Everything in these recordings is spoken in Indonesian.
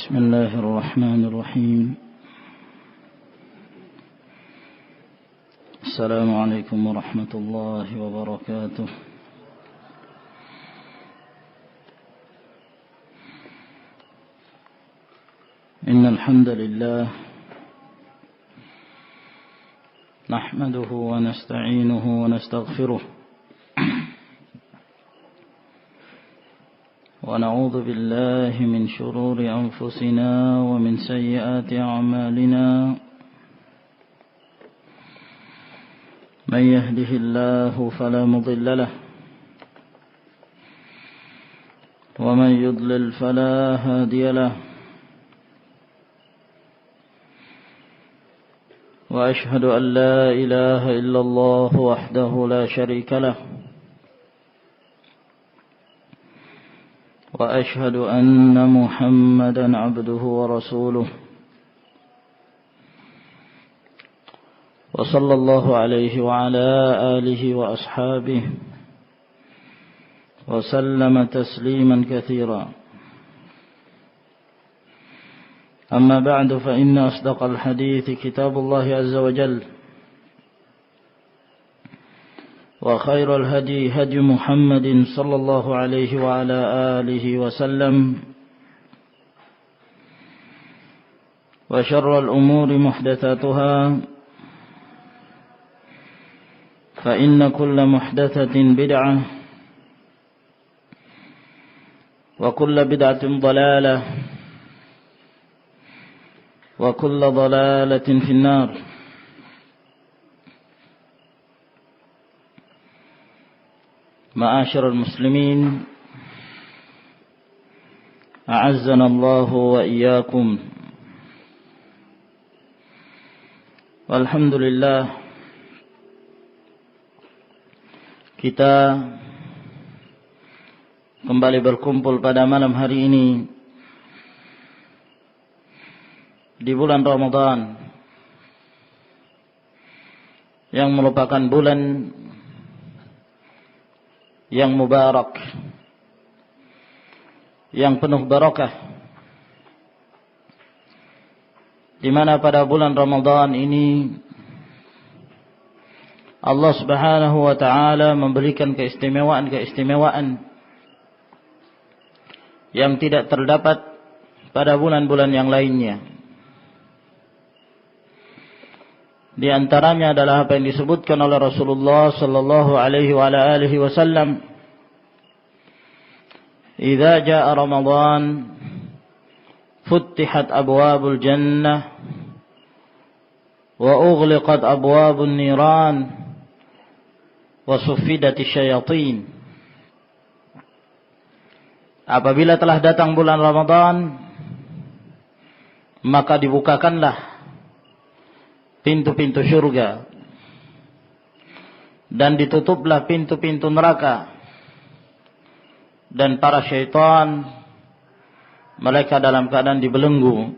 بسم الله الرحمن الرحيم. السلام عليكم ورحمة الله وبركاته. إن الحمد لله نحمده ونستعينه ونستغفره ونعوذ بالله من شرور أنفسنا ومن سيئات أعمالنا. من يهده الله فلا مضل له ومن يضلل فلا هادي له. وأشهد أن لا إله إلا الله وحده لا شريك له وأشهد أن محمدا عبده ورسوله وصلى الله عليه وعلى آله وأصحابه وسلم تسليما كثيرا. أما بعد فإن أصدق الحديث كتاب الله عز وجل وخير الهدي هدي محمد صلى الله عليه وعلى آله وسلم وشر الأمور محدثاتها فإن كل محدثة بدعة وكل بدعة ضلالة وكل ضلالة في النار. معاشر المسلمين أعزنا الله وإياكم. Alhamdulillah, kita kembali berkumpul pada malam hari ini di bulan Ramadan yang merupakan bulan yang mubarak, yang penuh barakah, di mana pada bulan Ramadan ini Allah Subhanahu wa taala memberikan keistimewaan-keistimewaan yang tidak terdapat pada bulan-bulan yang lainnya. Di antaranya adalah apa yang disebutkan oleh Rasulullah sallallahu alaihi wa ala alihi wasallam, "Idza jaa Ramadan futtihat abwabul jannah wa ughliqat abwabun niran wa suffidatisy syayatin." Apabila telah datang bulan Ramadan, maka dibukakanlah pintu-pintu syurga dan ditutuplah pintu-pintu neraka, dan para syaitan mereka dalam keadaan dibelenggu.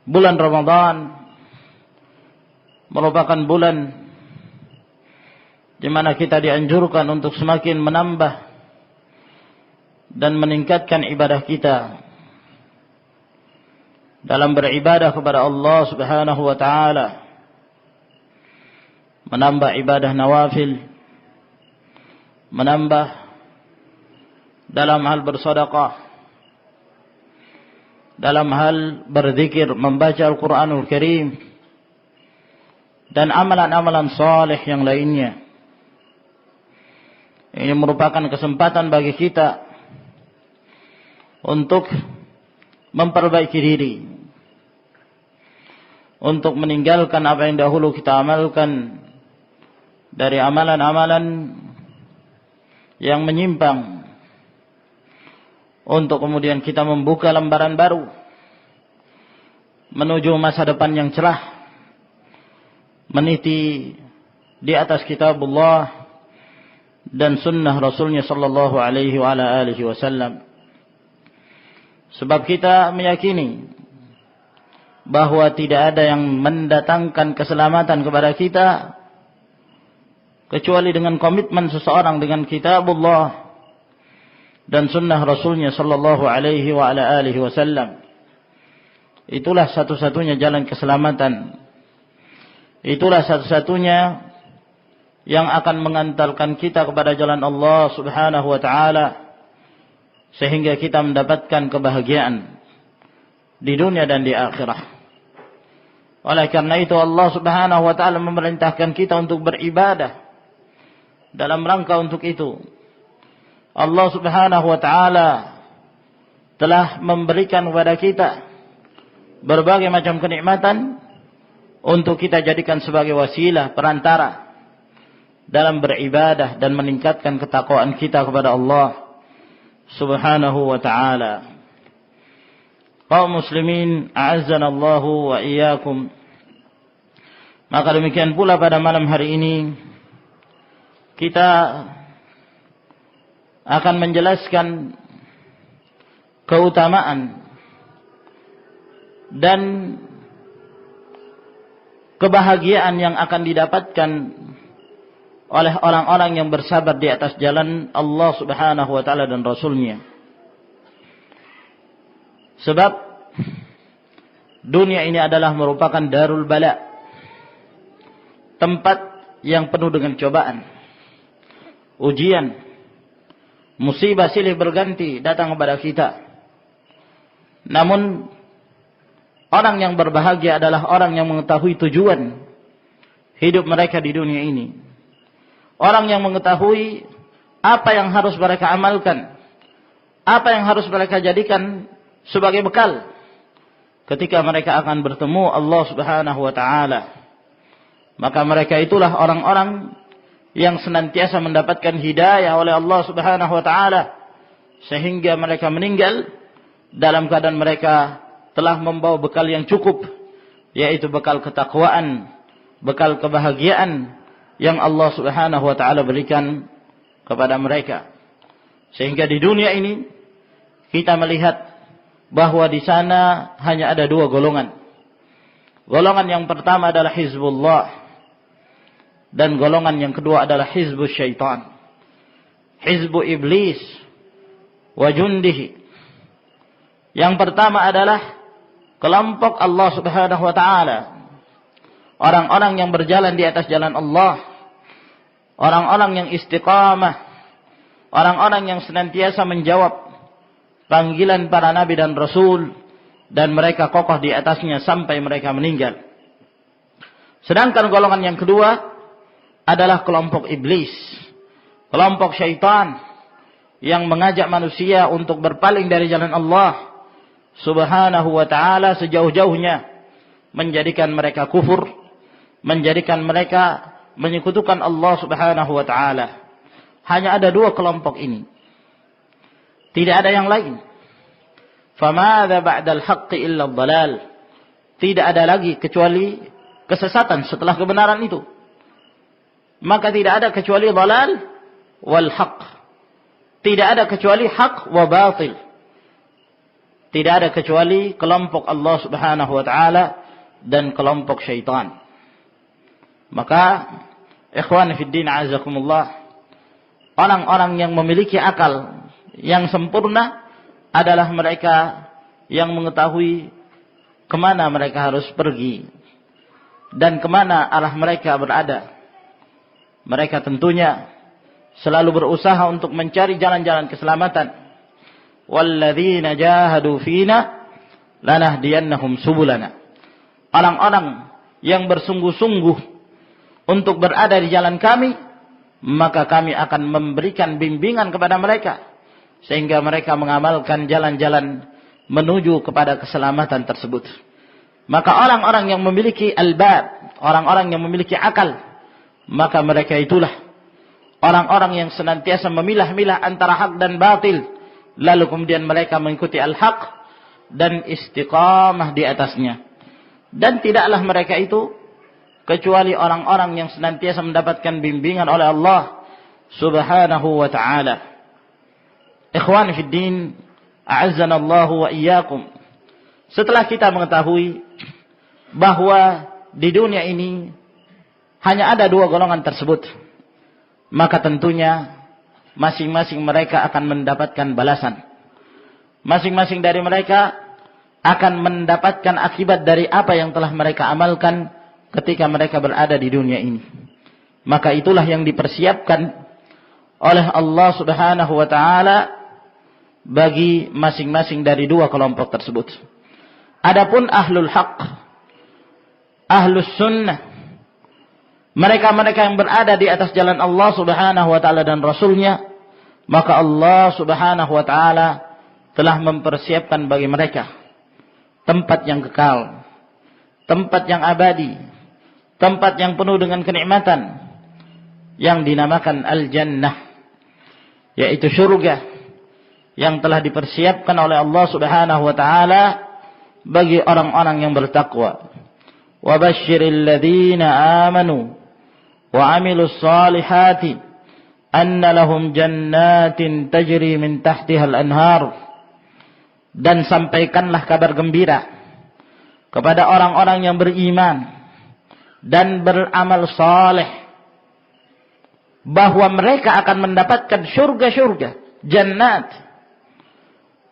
Bulan Ramadan merupakan bulan di mana kita dianjurkan untuk semakin menambah dan meningkatkan ibadah kita dalam beribadah kepada Allah Subhanahu wa taala, menambah ibadah nawafil, menambah dalam hal bersedekah, dalam hal berzikir, membaca Al-Qur'anul Karim, dan amalan-amalan saleh yang lainnya. Ini merupakan kesempatan bagi kita untuk memperbaiki diri, untuk meninggalkan apa yang dahulu kita amalkan dari amalan-amalan yang menyimpang, untuk kemudian kita membuka lembaran baru menuju masa depan yang cerah, meniti di atas kitabullah dan sunnah Rasulnya sallallahu alaihi wa ala alihi wasallam. Sebab kita meyakini bahwa tidak ada yang mendatangkan keselamatan kepada kita kecuali dengan komitmen seseorang dengan kitabullah dan sunnah Rasulnya sallallahu alaihi wa ala alihi wasallam. Itulah satu-satunya jalan keselamatan. Itulah satu-satunya yang akan mengantarkan kita kepada jalan Allah subhanahu wa ta'ala, sehingga kita mendapatkan kebahagiaan di dunia dan di akhirah. Oleh karena itu Allah subhanahu wa ta'ala memerintahkan kita untuk beribadah. Dalam rangka untuk itu, Allah subhanahu wa ta'ala telah memberikan kepada kita berbagai macam kenikmatan untuk kita jadikan sebagai wasilah, perantara dalam beribadah dan meningkatkan ketakwaan kita kepada Allah subhanahu wa ta'ala. Kaum muslimin, a'azzanallahu wa iyyakum. Maka demikian pula pada malam hari ini kita akan menjelaskan keutamaan dan kebahagiaan yang akan didapatkan oleh orang-orang yang bersabar di atas jalan Allah subhanahu wa ta'ala dan Rasulnya. Sebab dunia ini adalah merupakan darul bala, tempat yang penuh dengan cobaan, ujian, musibah silih berganti datang kepada kita. Namun orang yang berbahagia adalah orang yang mengetahui tujuan hidup mereka di dunia ini. Orang yang mengetahui apa yang harus mereka amalkan, apa yang harus mereka jadikan sebagai bekal ketika mereka akan bertemu Allah subhanahu wa ta'ala. Maka mereka itulah orang-orang yang senantiasa mendapatkan hidayah oleh Allah subhanahu wa ta'ala, sehingga mereka meninggal dalam keadaan mereka telah membawa bekal yang cukup, yaitu bekal ketakwaan, bekal kebahagiaan yang Allah subhanahu wa ta'ala berikan kepada mereka. Sehingga di dunia ini kita melihat bahwa di sana hanya ada dua golongan. Golongan yang pertama adalah hizbullah, dan golongan yang kedua adalah hizbus syaitan, hizbu iblis wa jundihi. Yang pertama adalah kelompok Allah subhanahu wa ta'ala, orang-orang yang berjalan di atas jalan Allah, orang-orang yang istiqamah, orang-orang yang senantiasa menjawab panggilan para nabi dan rasul, dan mereka kokoh di atasnya sampai mereka meninggal. Sedangkan golongan yang kedua adalah kelompok iblis, kelompok syaitan, yang mengajak manusia untuk berpaling dari jalan Allah subhanahu wa ta'ala sejauh-jauhnya, menjadikan mereka kufur, menjadikan mereka menyekutukan Allah subhanahu wa ta'ala. Hanya ada dua kelompok ini, tidak ada yang lain. Famadha ba'dal haqqi illa dhalal. Tidak ada lagi kecuali kesesatan setelah kebenaran itu. Maka tidak ada kecuali dhalal wal haqq. Tidak ada kecuali haq wa batil. Tidak ada kecuali kelompok Allah subhanahu wa ta'ala dan kelompok syaitan. Maka ikhwan fiddin azakumullah, orang-orang yang memiliki akal yang sempurna adalah mereka yang mengetahui kemana mereka harus pergi dan kemana arah mereka berada. Mereka tentunya selalu berusaha untuk mencari jalan-jalan keselamatan. Walladzina jahadu fina lanahdiyannahum subulana. Orang-orang yang bersungguh-sungguh untuk berada di jalan kami, maka kami akan memberikan bimbingan kepada mereka, sehingga mereka mengamalkan jalan-jalan menuju kepada keselamatan tersebut. Maka orang-orang yang memiliki albab, orang-orang yang memiliki akal, maka mereka itulah orang-orang yang senantiasa memilah-milah antara hak dan batil, lalu kemudian mereka mengikuti al-haq dan istiqamah di atasnya. Dan tidaklah mereka itu kecuali orang-orang yang senantiasa mendapatkan bimbingan oleh Allah subhanahu wa ta'ala. Ikhwan fiddin, a'azzanallahu wa iyyakum. Setelah kita mengetahui bahwa di dunia ini hanya ada dua golongan tersebut, maka tentunya masing-masing mereka akan mendapatkan balasan. Masing-masing dari mereka akan mendapatkan akibat dari apa yang telah mereka amalkan ketika mereka berada di dunia ini. Maka itulah yang dipersiapkan oleh Allah Subhanahu wa taala bagi masing-masing dari dua kelompok tersebut. Adapun ahlul haq, ahlus sunnah, mereka-mereka yang berada di atas jalan Allah Subhanahu wa taala dan Rasulnya, maka Allah Subhanahu wa taala telah mempersiapkan bagi mereka tempat yang kekal, tempat yang abadi, tempat yang penuh dengan kenikmatan yang dinamakan al-jannah, yaitu surga yang telah dipersiapkan oleh Allah Subhanahu wa taala bagi orang-orang yang bertakwa. Wa basyiril ladzina amanu wa 'amilus solihati anna lahum jannatin tajri min tahtiha al-anhar. Dan sampaikanlah kabar gembira kepada orang-orang yang beriman dan beramal saleh bahwa mereka akan mendapatkan surga-surga, jannat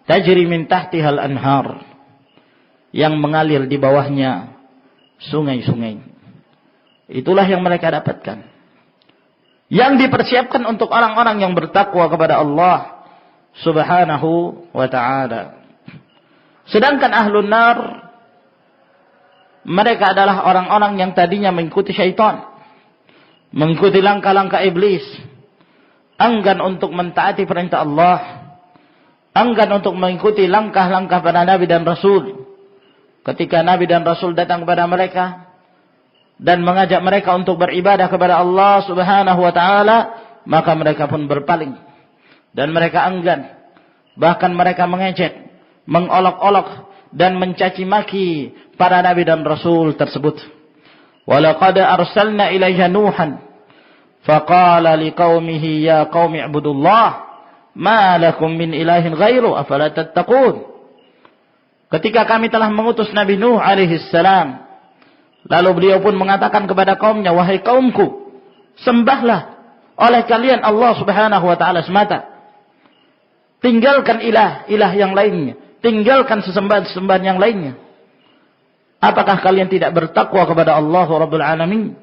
tajri min tahtihal anhar, yang mengalir di bawahnya sungai-sungai. Itulah yang mereka dapatkan, yang dipersiapkan untuk orang-orang yang bertakwa kepada Allah Subhanahu wa ta'ala. Sedangkan ahlun nar, mereka adalah orang-orang yang tadinya mengikuti syaitan, mengikuti langkah-langkah iblis, enggan untuk mentaati perintah Allah, enggan untuk mengikuti langkah-langkah para nabi dan rasul. Ketika nabi dan rasul datang kepada mereka dan mengajak mereka untuk beribadah kepada Allah Subhanahu wa taala, maka mereka pun berpaling dan mereka enggan. Bahkan mereka mengejek, mengolok-olok dan mencaci maki para nabi dan rasul tersebut. Walaqad arsalna ilaiha nuhan faqala liqaumihi ya qaumi ibudullah ma lakum min ilahin ghairu afala tattaqun. Ketika kami telah mengutus Nabi Nuh alaihi salam, lalu beliau pun mengatakan kepada kaumnya, wahai kaumku, sembahlah oleh kalian Allah Subhanahu wa taala semata. Tinggalkan ilah yang lainnya, tinggalkan sesembahan yang lainnya. Apakah kalian tidak bertakwa kepada Allah Rabbul Alamin?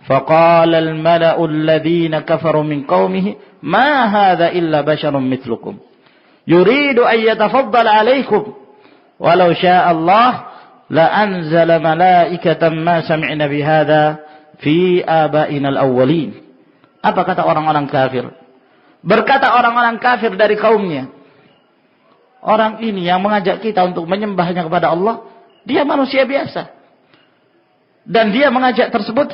Faqala al-mala'u alladhina kafaru min qaumihi ma hadha illa basharun mithlukum yuridu an yatafaddala 'alaykum walau syaa Allah la anzala malaikatan ma sami'na bihadza fi abaina al-awwalin. Apa kata orang-orang kafir? Berkata orang-orang kafir dari kaumnya, orang ini yang mengajak kita untuk menyembahnya kepada Allah, dia manusia biasa. Dan dia mengajak tersebut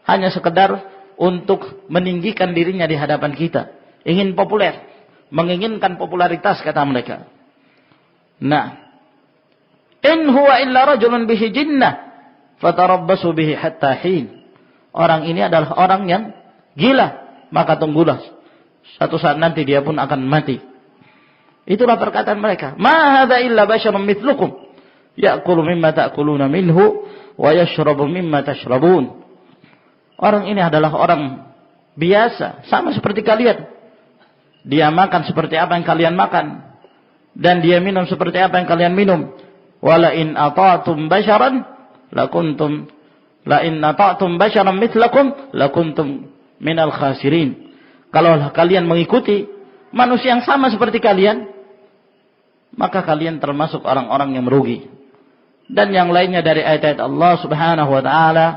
hanya sekedar untuk meninggikan dirinya di hadapan kita. Ingin populer, menginginkan popularitas, kata mereka. Nah, in huwa illa rajulun bihi jinnah fatarabbasu bihi hatta hin. Orang ini adalah orang yang gila, maka tunggulah. Satu saat nanti dia pun akan mati. Itulah perkataan mereka. Ma hadza illa basharun mithlukum ya'kulu mimma ta'kuluna minhu wa yashrabu mimma tashrabun. Orang ini adalah orang biasa, sama seperti kalian. Dia makan seperti apa yang kalian makan, dan dia minum seperti apa yang kalian minum. Wala in ata'tum basharan lakuntum la in ata'tum basharan mithlakum lakuntum minal khasirin. Kalau kalian mengikuti manusia yang sama seperti kalian, maka kalian termasuk orang-orang yang merugi. Dan yang lainnya dari ayat-ayat Allah Subhanahu wa taala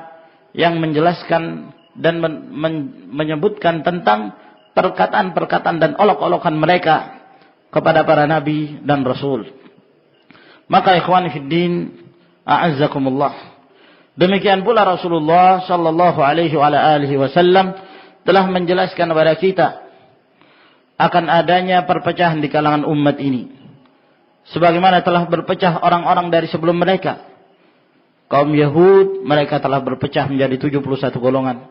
yang menjelaskan dan menyebutkan tentang perkataan-perkataan dan olok-olokan mereka kepada para nabi dan rasul. Maka ikhwani fid din, a'azzakumullah, demikian pula Rasulullah sallallahu alaihi wa alihi wasallam telah menjelaskan kepada kita akan adanya perpecahan di kalangan umat ini, sebagaimana telah berpecah orang-orang dari sebelum mereka. Kaum Yahud, mereka telah berpecah menjadi 71 golongan.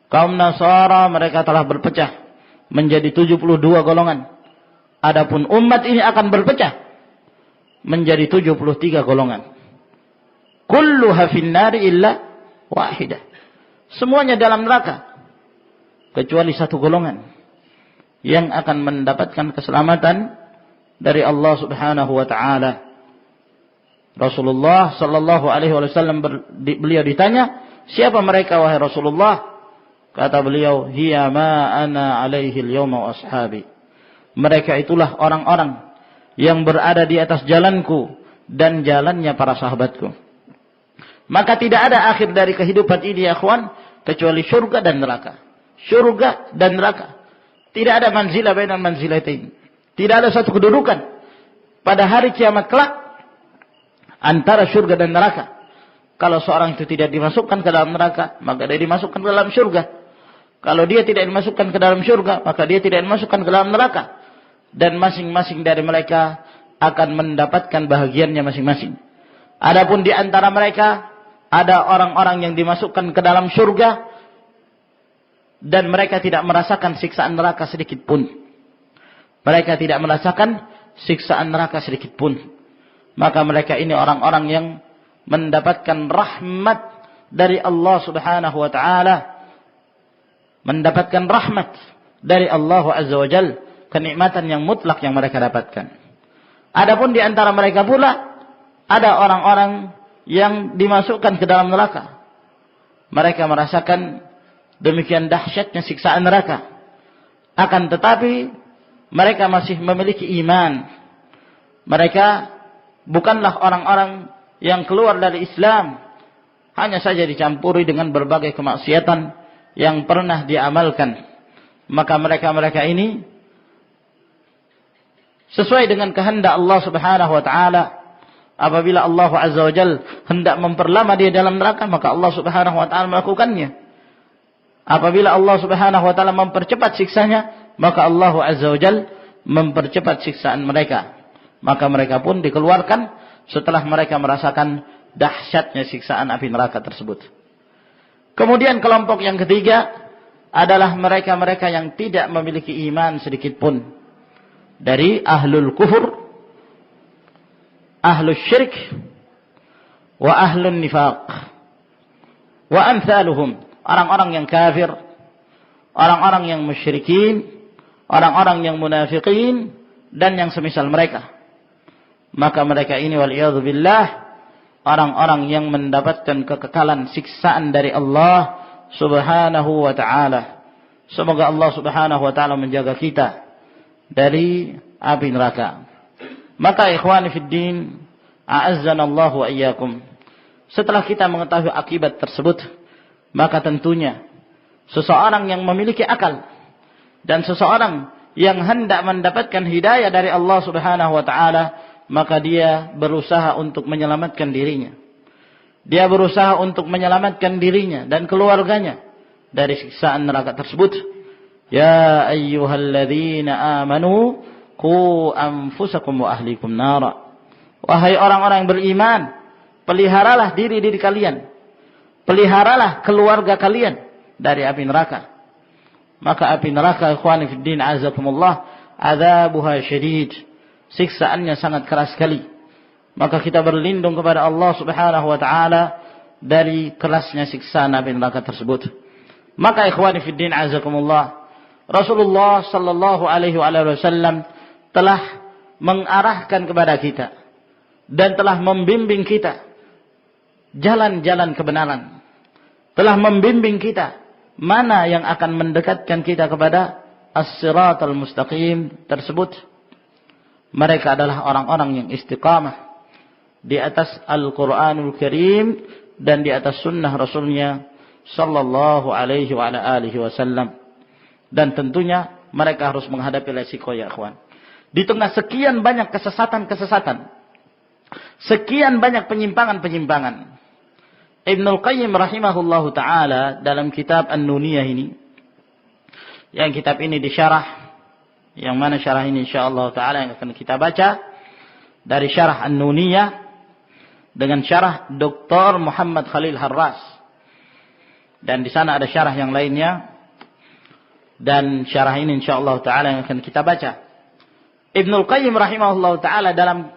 Kaum Nasara, mereka telah berpecah menjadi 72 golongan. Adapun umat ini akan berpecah menjadi 73 golongan. Kulluha finnari illa wahidah. Semuanya dalam neraka kecuali satu golongan. yang akan mendapatkan keselamatan dari Allah Subhanahu wa taala. Rasulullah sallallahu alaihi wasallam beliau ditanya, "Siapa mereka wahai Rasulullah?" Kata beliau, "Hiya ma ana alaihi al-yawma wa ashabi." Mereka itulah orang-orang yang berada di atas jalanku dan jalannya para sahabatku. Maka tidak ada akhir dari kehidupan ini ya ikhwan kecuali surga dan neraka. Surga dan neraka. Tidak ada manzilah bainal manzilatain. Tidak ada satu kedudukan pada hari kiamat kelak antara surga dan neraka. Kalau seorang itu tidak dimasukkan ke dalam neraka, maka dia dimasukkan ke dalam surga. Kalau dia tidak dimasukkan ke dalam surga, maka dia tidak dimasukkan ke dalam neraka. Dan masing-masing dari mereka akan mendapatkan bahagiannya masing-masing. Adapun di antara mereka ada orang-orang yang dimasukkan ke dalam surga dan mereka tidak merasakan siksaan neraka sedikit pun. Mereka tidak merasakan siksaan neraka sedikit pun. Maka mereka ini orang-orang yang mendapatkan rahmat dari Allah Subhanahu wa taala. Mendapatkan rahmat dari Allah Azza wa Jalla, kenikmatan yang mutlak yang mereka dapatkan. Adapun di antara mereka pula ada orang-orang yang dimasukkan ke dalam neraka. Mereka merasakan demikian dahsyatnya siksaan neraka. Akan tetapi mereka masih memiliki iman. Mereka bukanlah orang-orang yang keluar dari Islam, hanya saja dicampuri dengan berbagai kemaksiatan yang pernah diamalkan. Maka mereka-mereka ini sesuai dengan kehendak Allah Subhanahu wa taala. Apabila Allah Azza wa Jalla hendak memperlama dia dalam neraka, maka Allah Subhanahu wa taala melakukannya. Apabila Allah Subhanahu wa taala mempercepat siksanya, maka Allah Azza wa Jalla mempercepat siksaan mereka. Maka mereka pun dikeluarkan setelah mereka merasakan dahsyatnya siksaan api neraka tersebut. Kemudian kelompok yang ketiga adalah mereka-mereka yang tidak memiliki iman sedikit pun. Dari ahlul kufur, ahlul syirik, wa ahlun nifaq, wa amthaluhum. Orang-orang yang kafir, orang-orang yang musyrikin, orang-orang yang munafiqin, dan yang semisal mereka. Maka mereka ini wal'iyadzubillah orang-orang yang mendapatkan kekekalan siksaan dari Allah Subhanahu wa ta'ala. Semoga Allah Subhanahu wa ta'ala menjaga kita dari api neraka. Maka ikhwani fid din, a'azzanallahu wa iyyakum. Setelah kita mengetahui akibat tersebut, maka tentunya seseorang yang memiliki akal dan seseorang yang hendak mendapatkan hidayah dari Allah Subhanahu wa ta'ala, maka dia berusaha untuk menyelamatkan dirinya. Dia berusaha untuk menyelamatkan dirinya dan keluarganya dari siksaan neraka tersebut. Ya ayyuhalladzina amanu qu anfusakum wa ahlikum nara. Wahai orang-orang yang beriman, peliharalah diri-diri kalian, peliharalah keluarga kalian dari api neraka. Maka api neraka ikhwani fid din azakumullah, adzabuha syadid. Siksaannya sangat keras sekali. Maka kita berlindung kepada Allah Subhanahu wa taala dari kerasnya siksaan api neraka tersebut. Maka ikhwani fid din azakumullah, Rasulullah sallallahu alaihi wasallam telah mengarahkan kepada kita dan telah membimbing kita jalan-jalan kebenaran. Telah membimbing kita mana yang akan mendekatkan kita kepada as-siratal mustaqim tersebut. Mereka adalah orang-orang yang istiqamah di atas Al-Quranul Karim dan di atas sunnah Rasulnya sallallahu alaihi wa ala alihi wasallam. Dan tentunya mereka harus menghadapi resiko ya ikhwan. Di tengah sekian banyak kesesatan-kesesatan, sekian banyak penyimpangan-penyimpangan, Ibnul Qayyim rahimahullahu ta'ala dalam kitab An-Nuniyah ini, yang kitab ini disyarah, yang mana syarah ini insyaallah ta'ala yang akan kita baca dari syarah An-Nuniyah dengan syarah Dr. Muhammad Khalil Harras. Dan di sana ada syarah yang lainnya, dan syarah ini insyaallah ta'ala yang akan kita baca. Ibnul Qayyim rahimahullahu ta'ala dalam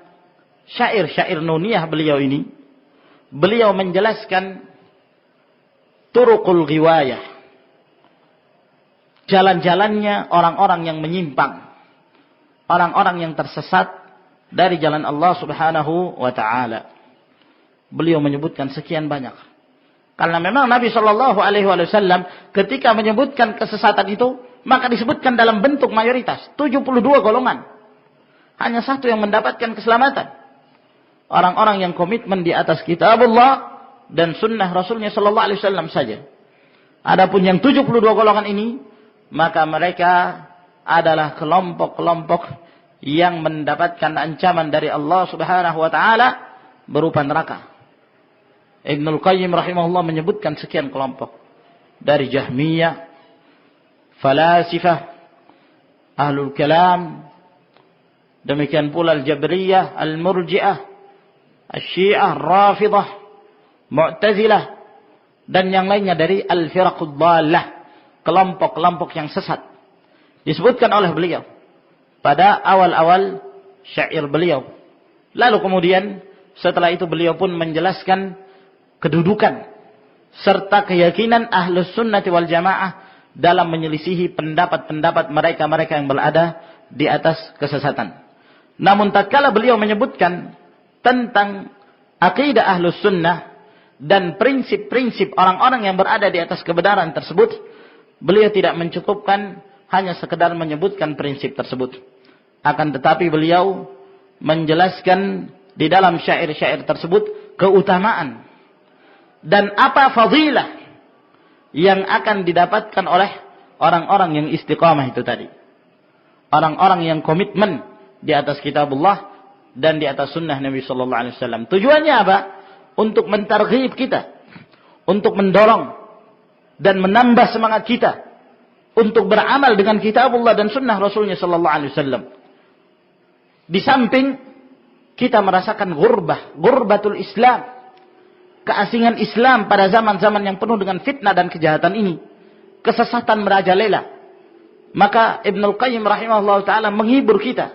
syair-syair Nuniyah beliau ini, beliau menjelaskan turuqul ghiwayah, jalan-jalannya orang-orang yang menyimpang, orang-orang yang tersesat dari jalan Allah Subhanahu wa taala. Beliau menyebutkan sekian banyak. Karena memang Nabi Shallallahu alaihi wasallam ketika menyebutkan kesesatan itu, maka disebutkan dalam bentuk mayoritas, 72 golongan. Hanya satu yang mendapatkan keselamatan. Orang-orang yang komitmen di atas kitabullah dan sunnah Rasulnya Shallallahu alaihi wasallam saja. Adapun yang 72 golongan ini, maka mereka adalah kelompok-kelompok yang mendapatkan ancaman dari Allah Subhanahu wa taala berupa neraka. Ibnul Qayyim rahimahullah menyebutkan sekian kelompok. Dari Jahmiyah, Falasifah, Ahlul Kalam, demikian pula Al-Jabriyah, Al-Murji'ah, Al-Syiah, Rafidah, Mu'tazilah, dan yang lainnya dari Al-Firaqud Dhalah, kelompok-kelompok yang sesat. Disebutkan oleh beliau pada awal-awal syair beliau. Lalu kemudian setelah itu beliau pun menjelaskan kedudukan serta keyakinan Ahlus Sunnati wal Jamaah dalam menyelisihi pendapat-pendapat mereka-mereka yang berada di atas kesesatan. Namun tatkala beliau menyebutkan tentang akidah Ahlus Sunnah dan prinsip-prinsip orang-orang yang berada di atas kebenaran tersebut, beliau tidak mencukupkan hanya sekedar menyebutkan prinsip tersebut. Akan tetapi beliau menjelaskan di dalam syair-syair tersebut keutamaan dan apa fadilah yang akan didapatkan oleh orang-orang yang istiqamah itu tadi. Orang-orang yang komitmen di atas kitabullah dan di atas sunnah Nabi sallallahu alaihi wasallam. Tujuannya apa? Untuk mentarghib kita, untuk mendorong dan menambah semangat kita untuk beramal dengan kitabullah dan sunnah Rasulnya sallallahu alaihi wasallam. Di samping kita merasakan ghurbatul Islam, keasingan Islam pada zaman-zaman yang penuh dengan fitnah dan kejahatan ini, kesesatan merajalela. Maka Ibnul Qayyim rahimahullah ta'ala menghibur kita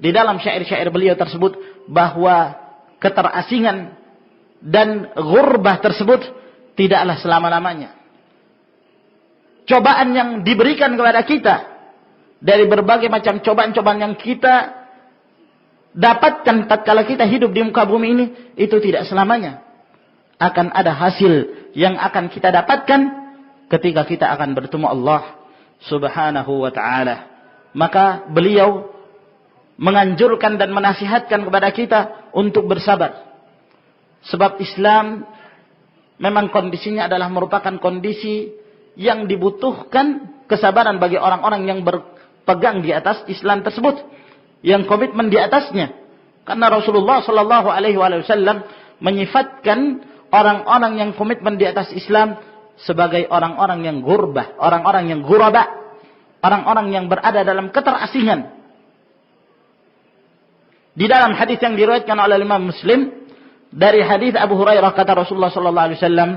di dalam syair-syair beliau tersebut bahwa keterasingan dan ghurbah tersebut tidaklah selama-lamanya. Cobaan yang diberikan kepada kita dari berbagai macam cobaan-cobaan yang kita dapatkan tatkala kita hidup di muka bumi ini, itu tidak selamanya. Akan ada hasil yang akan kita dapatkan ketika kita akan bertemu Allah Subhanahu wa ta'ala. Maka beliau menganjurkan dan menasihatkan kepada kita untuk bersabar. Sebab Islam memang kondisinya adalah merupakan kondisi yang dibutuhkan kesabaran bagi orang-orang yang berpegang di atas Islam tersebut, yang komitmen di atasnya. Karena Rasulullah sallallahu alaihi wasallam menyifatkan orang-orang yang komitmen di atas Islam sebagai orang-orang yang gurbah, orang-orang yang ghuraba, orang-orang yang berada dalam keterasingan. Di dalam hadis yang diriwayatkan oleh Imam Muslim dari hadis Abu Hurairah, kata Rasulullah sallallahu alaihi wasallam,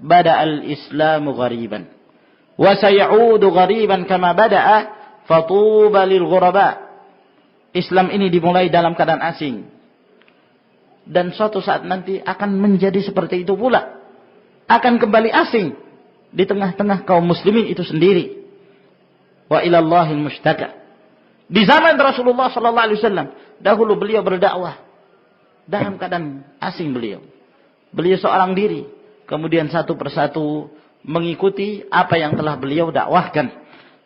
"Bada'al Islamu ghariban wa sayaudu ghariban kama bada'a, fatuba lil ghuraba." Islam ini dimulai dalam keadaan asing, dan suatu saat nanti akan menjadi seperti itu pula, akan kembali asing di tengah-tengah kaum muslimin itu sendiri. Wa ilallahil mushtaka. Di zaman Rasulullah sallallahu alaihi wasallam, dahulu beliau berdakwah dalam keadaan asing beliau. Beliau seorang diri, kemudian satu persatu mengikuti apa yang telah beliau dakwahkan,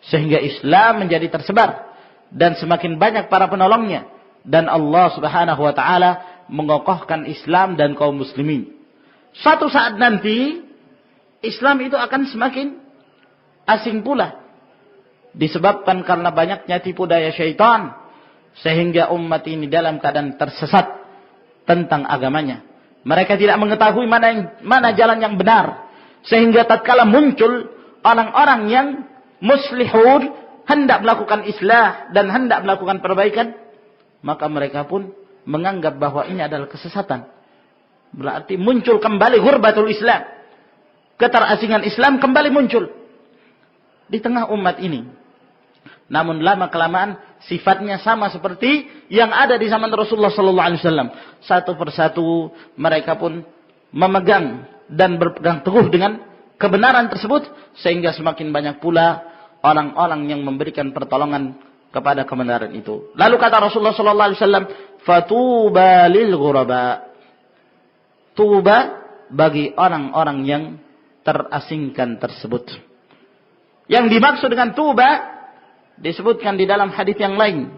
sehingga Islam menjadi tersebar dan semakin banyak para penolongnya, dan Allah Subhanahu wa taala mengokohkan Islam dan kaum muslimin. Suatu saat nanti Islam itu akan semakin asing pula, disebabkan karena banyaknya tipu daya syaitan, sehingga umat ini dalam keadaan tersesat tentang agamanya. Mereka tidak mengetahui mana jalan yang benar, sehingga tatkala muncul orang-orang yang muslihun, hendak melakukan islah dan hendak melakukan perbaikan, maka mereka pun menganggap bahwa ini adalah kesesatan. Berarti muncul kembali ghurbatul Islam, keterasingan Islam kembali muncul di tengah umat ini. Namun lama kelamaan sifatnya sama seperti yang ada di zaman Rasulullah sallallahu alaihi wasallam. Satu persatu mereka pun memegang dan berpegang teguh dengan kebenaran tersebut, sehingga semakin banyak pula orang-orang yang memberikan pertolongan kepada kebenaran itu. Lalu kata Rasulullah sallallahu alaihi wasallam, "Fatuba lil ghuraba." Tuba bagi orang-orang yang terasingkan tersebut. Yang dimaksud dengan tuba disebutkan di dalam hadis yang lain.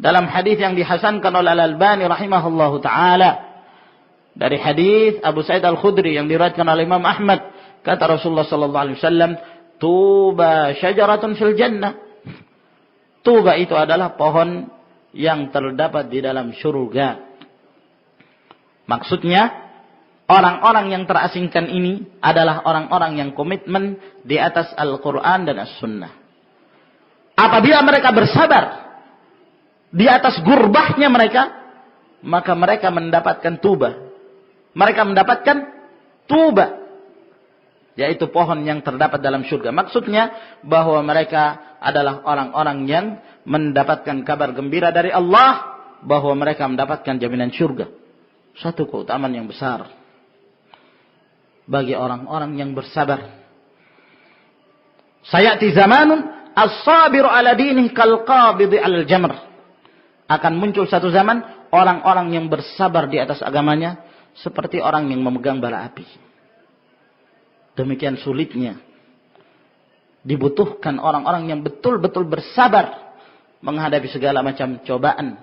Dalam hadis yang dihasankan oleh Al-Albani rahimahullahu taala, dari hadis Abu Sa'id Al-Khudri yang diriwayatkan oleh Imam Ahmad, kata Rasulullah sallallahu alaihi wasallam, "Tuba syajaratun fil jannah." Tuba itu adalah pohon yang terdapat di dalam surga. Maksudnya, orang-orang yang terasingkan ini adalah orang-orang yang komitmen di atas Al-Quran dan As-Sunnah. Apabila mereka bersabar di atas gurbahnya mereka, maka mereka mendapatkan tuba. Mereka mendapatkan tuba, yaitu pohon yang terdapat dalam surga. Maksudnya bahwa mereka adalah orang-orang yang mendapatkan kabar gembira dari Allah bahwa mereka mendapatkan jaminan surga. Satu keutamaan yang besar bagi orang-orang yang bersabar. Sayati zamanun as-sabiru ala dinih kal qabidi alal jamr. Akan muncul satu zaman orang-orang yang bersabar di atas agamanya seperti orang yang memegang bara api. Demikian sulitnya. Dibutuhkan orang-orang yang betul-betul bersabar menghadapi segala macam cobaan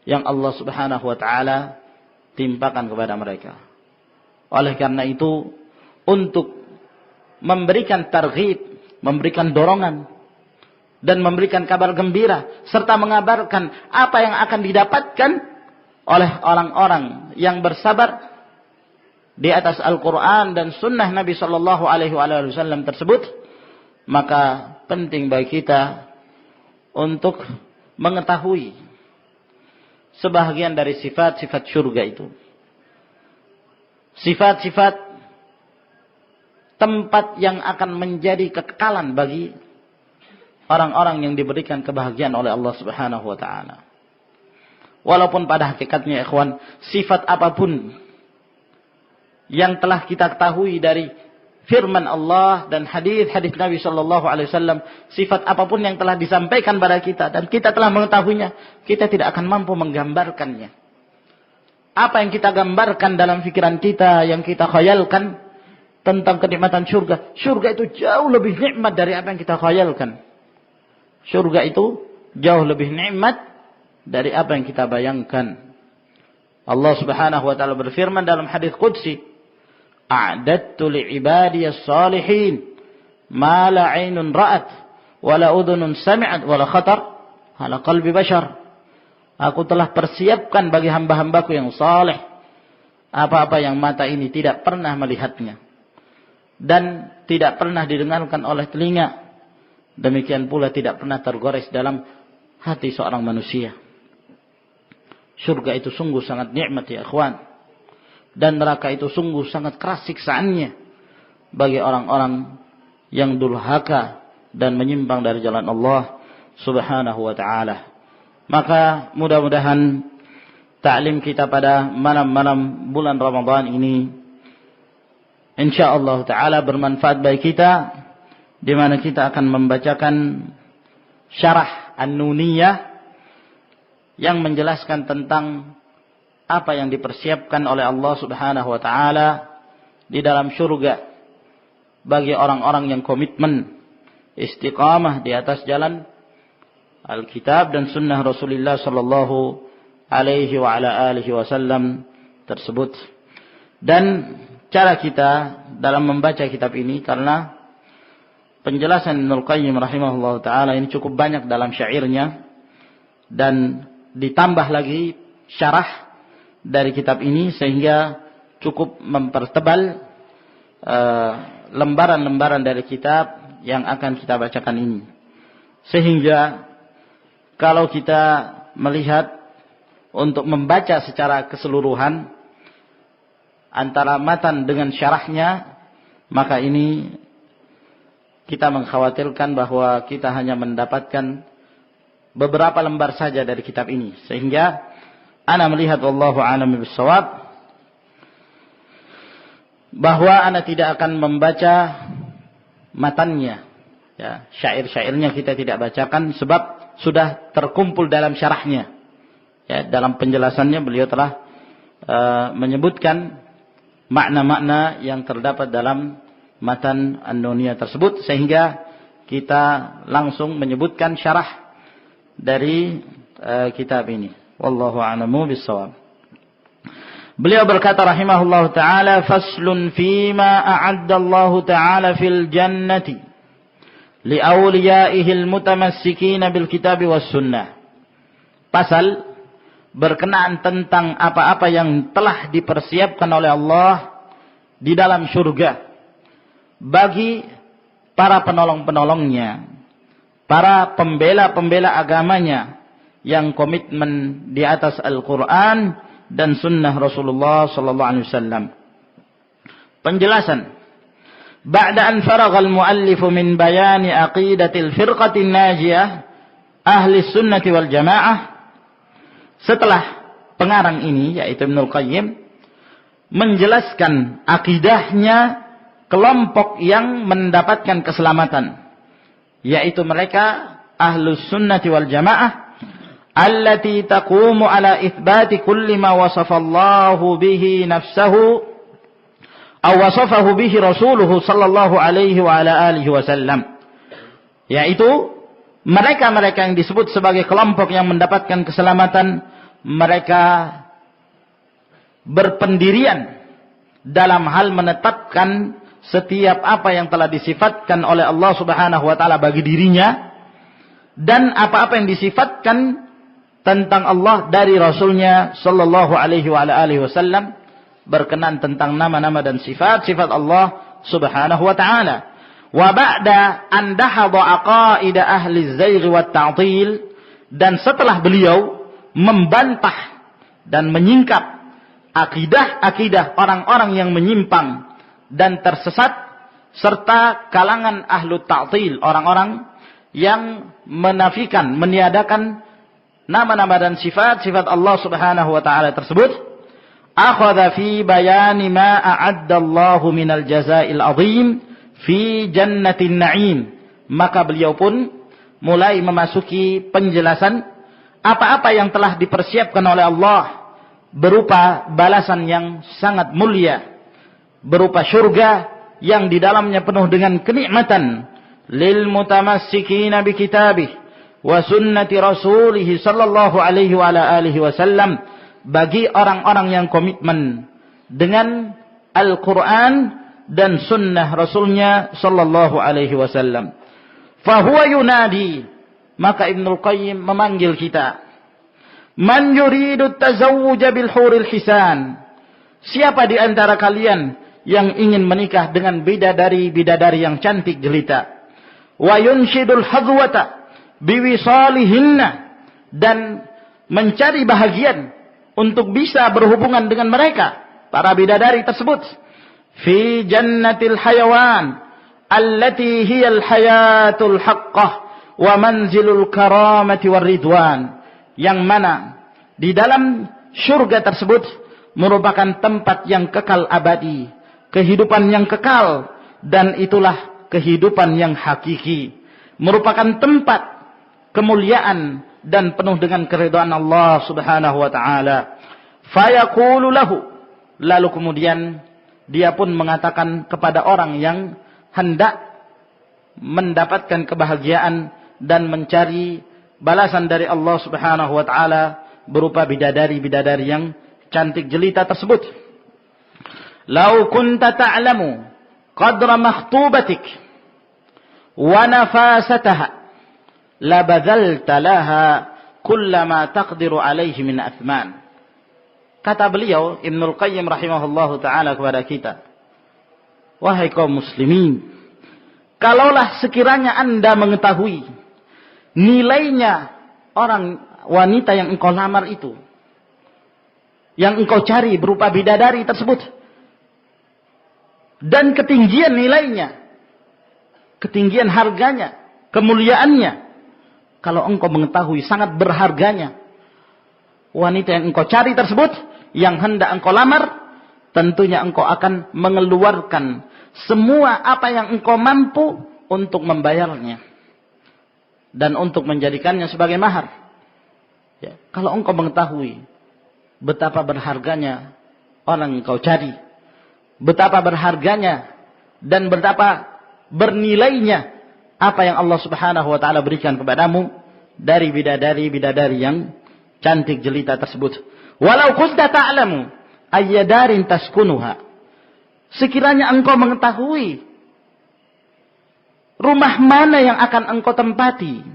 yang Allah Subhanahu wa taala timpakan kepada mereka. Oleh karena itu, untuk memberikan targhib, memberikan dorongan dan memberikan kabar gembira serta mengabarkan apa yang akan didapatkan oleh orang-orang yang bersabar di atas Al-Quran dan Sunnah Nabi Sallallahu Alaihi Wasallam tersebut, maka penting bagi kita untuk mengetahui sebahagian dari sifat-sifat surga itu. Sifat-sifat tempat yang akan menjadi kekekalan bagi orang-orang yang diberikan kebahagiaan oleh Allah Subhanahu wa taala. Walaupun pada hakikatnya ikhwan, sifat apapun yang telah kita ketahui dari firman Allah dan hadis-hadis Nabi sallallahu alaihi wasallam, sifat apapun yang telah disampaikan pada kita dan kita telah mengetahuinya, kita tidak akan mampu menggambarkannya. Apa yang kita gambarkan dalam pikiran kita, yang kita khayalkan tentang kenikmatan surga, surga itu jauh lebih nikmat dari apa yang kita khayalkan. Surga itu jauh lebih nikmat dari apa yang kita bayangkan. Allah Subhanahu wa taala berfirman dalam hadis qudsi, "A'dattu li'ibadiyas salihin ma la 'ainun ra'at wa la udhunun sami'at wa la khatar ala qalbi bashar." Aku telah persiapkan bagi hamba-hambaku yang saleh apa-apa yang mata ini tidak pernah melihatnya dan tidak pernah didengarkan oleh telinga. Demikian pula tidak pernah tergores dalam hati seorang manusia. Surga itu sungguh sangat nikmat ya ikhwan. Dan neraka itu sungguh sangat keras siksaannya bagi orang-orang yang durhaka dan menyimpang dari jalan Allah Subhanahu wa taala. Maka mudah-mudahan ta'lim kita pada malam-malam bulan Ramadan ini insyaallah taala bermanfaat bagi kita, di mana kita akan membacakan syarah An-Nuniyah yang menjelaskan tentang apa yang dipersiapkan oleh Allah Subhanahu wa taala di dalam surga bagi orang-orang yang komitmen istiqamah di atas jalan Alkitab dan Sunnah Rasulullah sallallahu alaihi wa ala alihi wasallam tersebut. Dan cara kita dalam membaca kitab ini, karena penjelasan Ibnul Qayyim rahimahullah ta'ala ini cukup banyak dalam syairnya, dan ditambah lagi syarah dari kitab ini sehingga cukup mempertebal lembaran-lembaran dari kitab yang akan kita bacakan ini. Sehingga kalau kita melihat untuk membaca secara keseluruhan antara matan dengan syarahnya, maka ini kita mengkhawatirkan bahwa kita hanya mendapatkan beberapa lembar saja dari kitab ini. Sehingga ana melihat wallahu a'lam bissawab bahwa ana tidak akan membaca matannya, Ya, syair-syairnya kita tidak bacakan sebab sudah terkumpul dalam syarahnya. Ya, dalam penjelasannya beliau telah menyebutkan makna-makna yang terdapat dalam matan An-Nuniyah tersebut, sehingga kita langsung menyebutkan syarah dari kitab ini. Wallahu a'lamu bis-shawab. Beliau berkata rahimahullahu taala, faslun fima a'adda Allah taala fil jannati li awliyaihi al-mutamassikin bil kitab was sunnah. Pasal berkenaan tentang apa-apa yang telah dipersiapkan oleh Allah di dalam surga bagi para penolong-penolongnya, para pembela-pembela agamanya yang komitmen di atas Al-Quran dan sunnah Rasulullah sallallahu alaihi wasallam. Penjelasan. Ba'da an faragha al-muallif min bayani aqidatil firqatin najiyah ahli sunnati wal jamaah. Setelah pengarang ini, yaitu Ibnul Qayyim, menjelaskan akidahnya kelompok yang mendapatkan keselamatan, yaitu mereka ahlus sunnati wal jamaah allati taqumu ala itsbati kulli ma wasafallahu bihi nafsuhu aw wasafahu bihi rasuluhu sallallahu alaihi wa ala alihi wasallam, yaitu mereka-mereka yang disebut sebagai kelompok yang mendapatkan keselamatan. Mereka berpendirian dalam hal menetapkan setiap apa yang telah disifatkan oleh Allah Subhanahu wa taala bagi dirinya, dan apa-apa yang disifatkan tentang Allah dari Rasulnya sallallahu alaihi wa alihi wasallam, berkenaan tentang nama-nama dan sifat-sifat Allah Subhanahu wa taala. Wa ba'da an dahadha aqaida ahli az-zaigh wa at-ta'til, dan setelah beliau membantah dan menyingkap akidah-akidah orang-orang yang menyimpang dan tersesat, serta kalangan ahlu ta'til, orang-orang yang menafikan, meniadakan nama-nama dan sifat-sifat Allah Subhanahu wa taala tersebut. Akhadha fi bayani ma a'adda Allahu minal jazaa'il 'azim fi jannatin na'im. Maka beliau pun mulai memasuki penjelasan apa-apa yang telah dipersiapkan oleh Allah berupa balasan yang sangat mulia, berupa surga yang di dalamnya penuh dengan kenikmatan lil mutamassikina bi kitabih wa sunnati rasulih sallallahu alaihi wa ala alihi wasallam, bagi orang-orang yang komitmen dengan Al-Quran dan sunnah Rasulnya sallallahu alaihi wasallam. Fahuwa yunadi, maka Ibnul Qayyim memanggil kita, man yuridu tazawwuja bil huril hisan, siapa di antara kalian yang ingin menikah dengan bidadari-bidadari yang cantik jelita, wa yunshidul hadwata biwisalihinna, dan mencari bahagian untuk bisa berhubungan dengan mereka, para bidadari tersebut, fi jannatil hayawan allati hiyal hayatul haqqah wa manzilul karamati war ridwan, yang mana di dalam surga tersebut merupakan tempat yang kekal abadi, kehidupan yang kekal, dan itulah kehidupan yang hakiki, merupakan tempat kemuliaan dan penuh dengan keridhaan Allah Subhanahu wa taala. Fayaqulu lahu, lalu kemudian dia pun mengatakan kepada orang yang hendak mendapatkan kebahagiaan dan mencari balasan dari Allah Subhanahu wa taala berupa bidadari-bidadari yang cantik jelita tersebut. Lau kunta ta'lamu qadra makhtubatik wa nafasataha la badzalta laha kullama taqdiru alaihi min athman. Kata beliau Ibnul Qayyim rahimahullahu taala kepada kita, wahai kaum muslimin, kalaulah sekiranya Anda mengetahui nilainya orang wanita yang engkau lamar itu, yang engkau cari berupa bidadari tersebut, dan ketinggian nilainya, ketinggian harganya, kemuliaannya, kalau engkau mengetahui sangat berharganya wanita yang engkau cari tersebut, yang hendak engkau lamar, tentunya engkau akan mengeluarkan semua apa yang engkau mampu untuk membayarnya dan untuk menjadikannya sebagai mahar. Ya, kalau engkau mengetahui betapa berharganya orang yang kau cari, betapa berharganya dan betapa bernilainya apa yang Allah Subhanahu wa taala berikan kepadamu dari bidadari-bidadari yang cantik jelita tersebut. Walau kunta ta'lamu ayya darin taskunuha. Sekiranya engkau mengetahui rumah mana yang akan engkau tempati,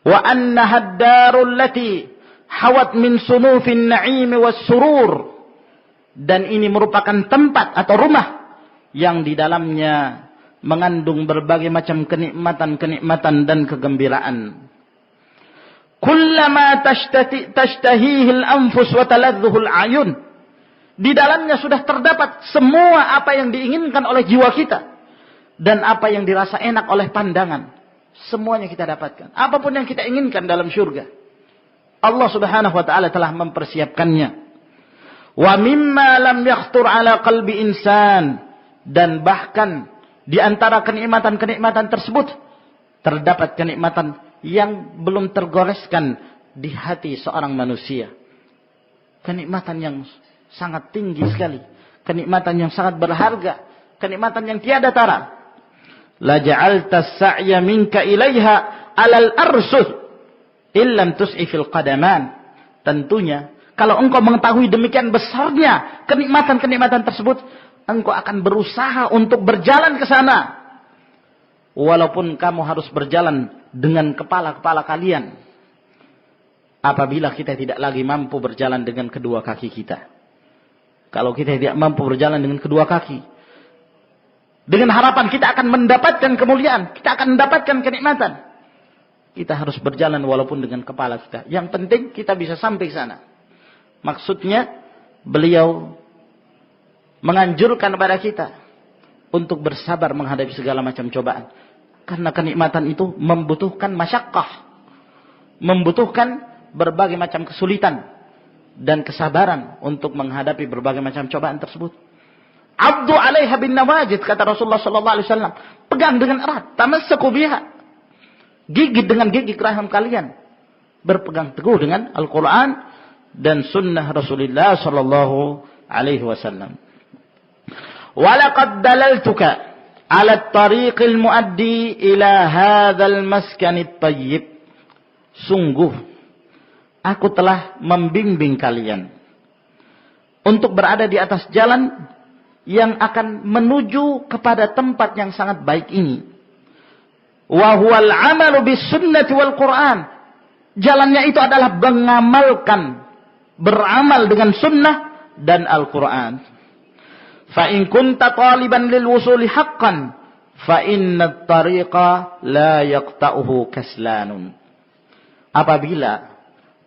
wa annaha ad-darul lati hawat min sunufin na'im was surur, dan ini merupakan tempat atau rumah yang di dalamnya mengandung berbagai macam kenikmatan dan kegembiraan. Kullama tashtahihi al-anfus wa taladhdhuhu al-ayun. Di dalamnya sudah terdapat semua apa yang diinginkan oleh jiwa kita dan apa yang dirasa enak oleh pandangan. Semuanya kita dapatkan. Apapun yang kita inginkan dalam syurga, Allah Subhanahu wa taala telah mempersiapkannya. Wa mimma lam yakhtur ala qalbi insan, dan bahkan di antara kenikmatan-kenikmatan tersebut terdapat kenikmatan yang belum tergoreskan di hati seorang manusia. Kenikmatan yang sangat tinggi sekali, kenikmatan yang sangat berharga, kenikmatan yang tiada tara. La ja'alta as-sa'ya minka ilaiha 'alal arsuh illam tus'i fil qadaman. Tentunya kalau engkau mengetahui demikian besarnya kenikmatan-kenikmatan tersebut, engkau akan berusaha untuk berjalan ke sana. Walaupun kamu harus berjalan dengan kepala-kepala kalian. Apabila kita tidak lagi mampu berjalan dengan kedua kaki kita. Kalau kita tidak mampu berjalan dengan kedua kaki, dengan harapan kita akan mendapatkan kemuliaan, kita akan mendapatkan kenikmatan, kita harus berjalan walaupun dengan kepala kita. Yang penting kita bisa sampai ke sana. Maksudnya beliau menganjurkan kepada kita untuk bersabar menghadapi segala macam cobaan. Karena kenikmatan itu membutuhkan masyaqqah, membutuhkan berbagai macam kesulitan dan kesabaran untuk menghadapi berbagai macam cobaan tersebut. Abdu 'alaiha bin nawajid, kata Rasulullah sallallahu alaihi wasallam. Pegang dengan erat, tamassaku biha. Gigit dengan gigi rahim kalian. Berpegang teguh dengan Al-Qur'an dan sunnah Rasulullah sallallahu alaihi wasallam. Walaqad dalaltuka 'ala at-tariqil muaddi ila hadzal maskanit thayyib. Sungguh aku telah membimbing kalian untuk berada di atas jalan yang akan menuju kepada tempat yang sangat baik ini. Wa huwal 'amalu bis sunnati wal Qur'an. Jalannya itu adalah mengamalkan, beramal dengan sunnah dan Al-Qur'an. Fa in kunta taliban lil wusuli haqqan fa inna at-tariqa la yaqta'uhu kaslanun. Apabila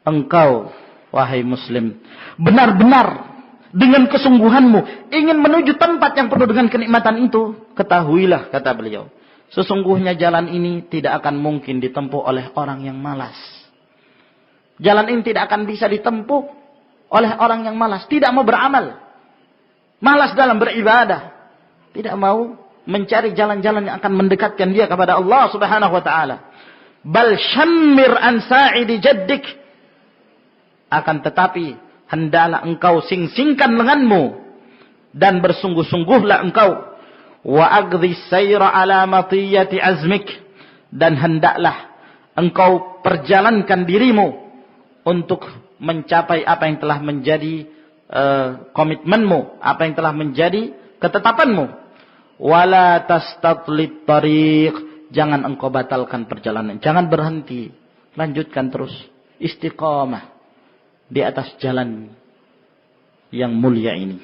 engkau, wahai muslim, benar-benar dengan kesungguhanmu ingin menuju tempat yang penuh dengan kenikmatan itu, ketahuilah, kata beliau, sesungguhnya jalan ini tidak akan mungkin ditempuh oleh orang yang malas. Jalan ini tidak akan bisa ditempuh oleh orang yang malas, tidak mau beramal, malas dalam beribadah, tidak mau mencari jalan-jalan yang akan mendekatkan dia kepada Allah Subhanahu wa taala. Bal syammir an sa'idi jaddik. Akan tetapi hendaklah engkau sing-singkan lenganmu dan bersungguh-sungguhlah engkau, wa aghdhi sayra ala matiyati azmik, dan hendaklah engkau perjalankan dirimu untuk mencapai apa yang telah menjadi komitmenmu, apa yang telah menjadi ketetapanmu. Wala tastatlit tariq, jangan engkau batalkan perjalanan, jangan berhenti, lanjutkan terus, istiqamah di atas jalan yang mulia ini,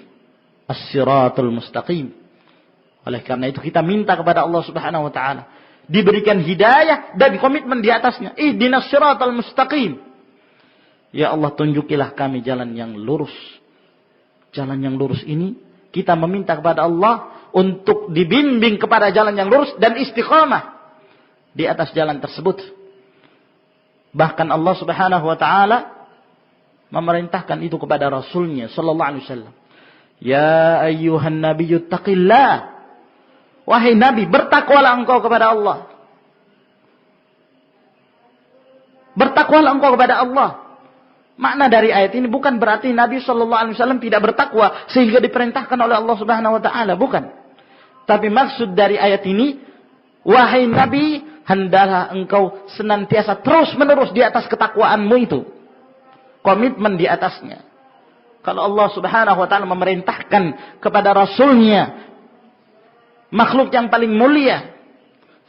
as-siratul mustaqim. Oleh karena itu kita minta kepada Allah Subhanahu wa taala diberikan hidayah dan komitmen di atasnya. Ihdinas siratal mustaqim. Ya Allah, tunjukilah kami jalan yang lurus. Jalan yang lurus ini kita meminta kepada Allah untuk dibimbing kepada jalan yang lurus dan istiqamah di atas jalan tersebut. Bahkan Allah Subhanahu wa taala memerintahkan itu kepada Rasulnya sallallahu alaihi wasallam. Ya ayyuhan nabiyyu taqillah Wahai Nabi, bertakwalah engkau kepada Allah. Bertakwalah engkau kepada Allah. Makna dari ayat ini bukan berarti Nabi SAW tidak bertakwa sehingga diperintahkan oleh Allah Subhanahu Wa Taala, bukan. Tapi maksud dari ayat ini, wahai Nabi, hendaklah engkau senantiasa terus menerus di atas ketakwaanmu itu, komitmen di atasnya. Kalau Allah Subhanahu Wa Taala memerintahkan kepada Rasulnya, makhluk yang paling mulia,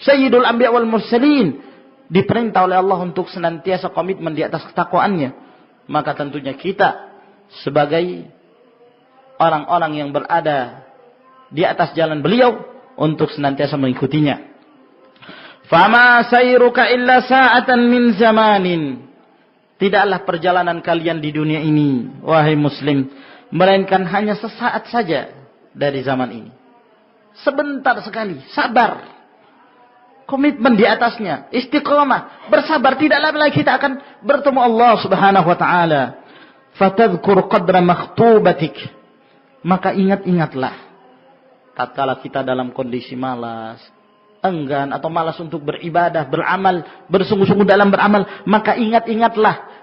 Sayyidul Anbiya wal Mursalin, diperintah oleh Allah untuk senantiasa komitmen di atas ketakwaannya, maka tentunya kita sebagai orang-orang yang berada di atas jalan beliau untuk senantiasa mengikutinya. Fama sayruka illa sa'atan min zamanin. Tidaklah perjalanan kalian di dunia ini, wahai muslim, melainkan hanya sesaat saja dari zaman ini. Sebentar sekali, sabar. Komitmen di atasnya, istiqamah, bersabar, tidaklah lagi kita akan bertemu Allah Subhanahu wa taala. Fatadhkur qadra makhtubatik. Maka ingat-ingatlah tatkala kita dalam kondisi malas, enggan atau malas untuk beribadah, beramal, bersungguh-sungguh dalam beramal, maka ingat-ingatlah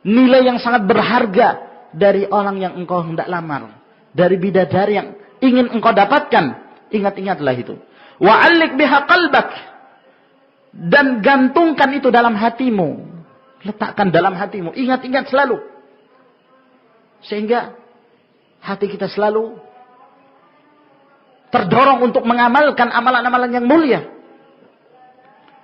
nilai yang sangat berharga dari orang yang engkau hendak lamar, dari bidadari yang ingin engkau dapatkan. Ingat-ingatlah itu. Wa'allik biha qalbak, dan gantungkan itu dalam hatimu, letakkan dalam hatimu, ingat-ingat selalu, sehingga hati kita selalu terdorong untuk mengamalkan amalan-amalan yang mulia.